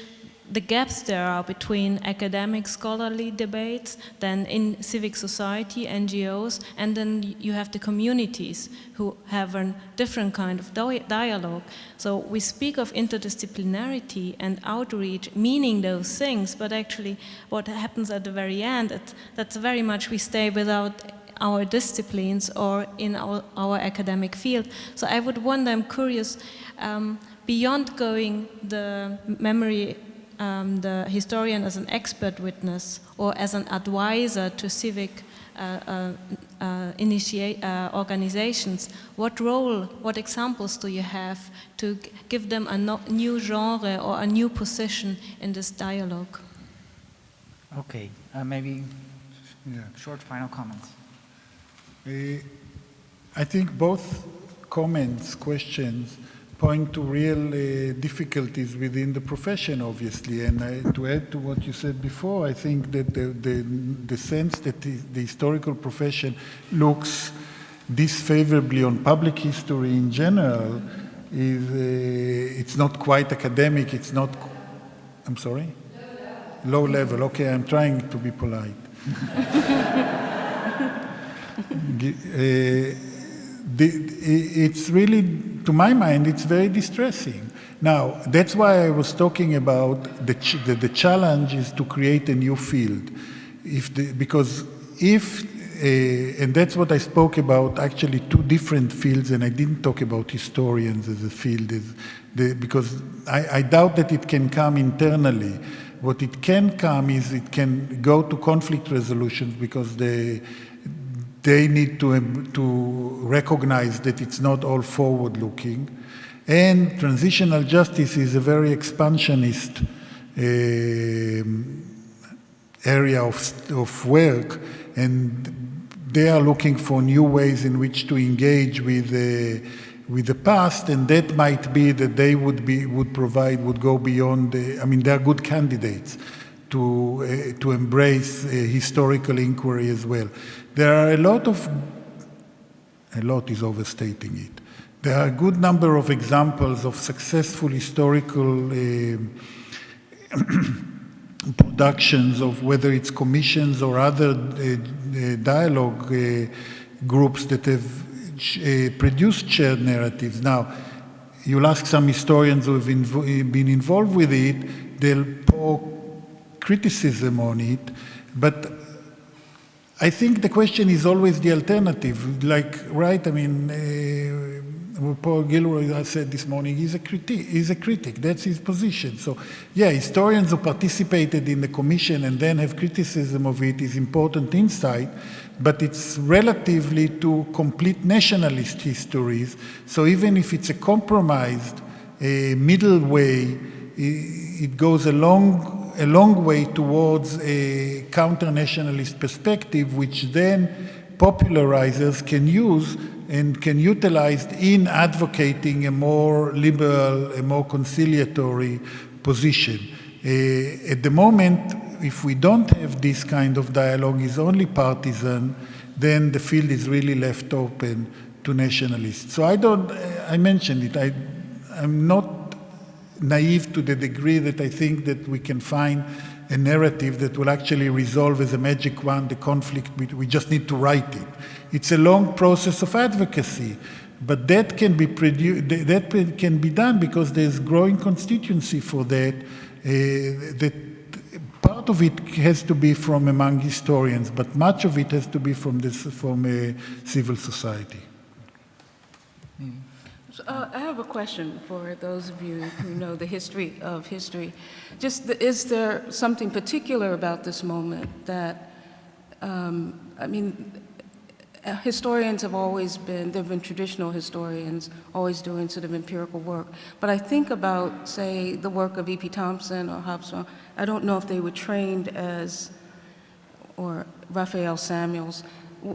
the gaps there are between academic scholarly debates, then in civic society, NGOs, and then you have the communities who have a different kind of dialogue. So we speak of interdisciplinarity and outreach, meaning those things, but actually what happens at the very end, that's very much we stay without our disciplines or in our academic field. So I would wonder, I'm curious, beyond going the memory, the historian as an expert witness or as an advisor to civic organizations, what examples do you have to give them a new genre or a new position in this dialogue? Okay, maybe short final comments. I think both comments, questions, point to real difficulties within the profession, obviously. And to add to what you said before, I think that the sense that the historical profession looks disfavorably on public history in general is it's not quite academic. It's not. I'm sorry. Low level. Okay, I'm trying to be polite. It's really, to my mind, it's very distressing. Now, that's why I was talking about the challenge is to create a new field. And that's what I spoke about, actually two different fields, and I didn't talk about historians as a field, because I doubt that it can come internally. What it can come is it can go to conflict resolutions, because they need to recognize that it's not all forward-looking. And transitional justice is a very expansionist area of work, and they are looking for new ways in which to engage with the past, and that might be that they would go beyond. They are good candidates to embrace historical inquiry as well. There are a lot is overstating it. There are a good number of examples of successful historical productions, of whether it's commissions or other dialogue groups that have produced shared narratives. Now, you'll ask some historians who have been involved with it, they'll pour criticism on it, but I think the question is always the alternative. Right? Paul Gilroy said this morning, he's a critic. That's his position. So, yeah, historians who participated in the commission and then have criticism of it is important insight, but it's relatively to complete nationalist histories. So even if it's a compromised middle way, it goes a long way towards a counter-nationalist perspective, which then popularizers can use and can utilize in advocating a more liberal, a more conciliatory position. At the moment, if we don't have this kind of dialogue, is only partisan, then the field is really left open to nationalists. So I mentioned it, I'm not naive to the degree that I think that we can find a narrative that will actually resolve as a magic wand the conflict. We just need to write it. It's a long process of advocacy, but that can be done because there's growing constituency for that. That part of it has to be from among historians, but much of it has to be from civil society. So, I have a question for those of you who know the history of history. Is there something particular about this moment that I mean, historians have always been, there have been traditional historians always doing sort of empirical work. But I think about, say, the work of E.P. Thompson or Hobsbawm. I don't know if they were trained as, or Raphael Samuels,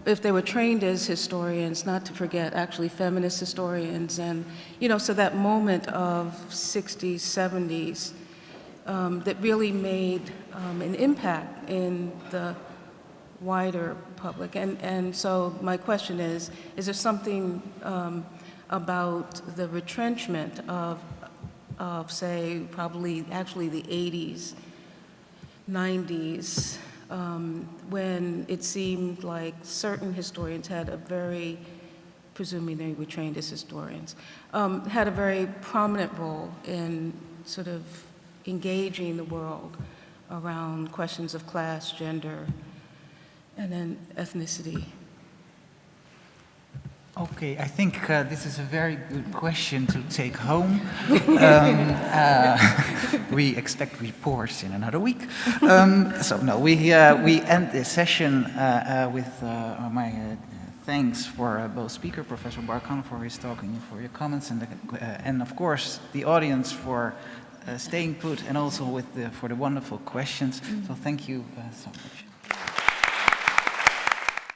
if they were trained as historians, not to forget actually feminist historians. And, you know, so that moment of 60s, 70s that really made an impact in the wider public. And so my question is there something about the retrenchment of, say, probably actually the 80s, 90s, when it seemed like certain historians had a very, presuming they were trained as historians, had a very prominent role in sort of engaging the world around questions of class, gender, and then ethnicity? Okay, I think this is a very good question to take home. We expect reports in another week. So no, we end this session with my thanks for both speaker, Professor Barkan, for his talk and for your comments, and of course the audience for staying put, and also for the wonderful questions. So thank you so much.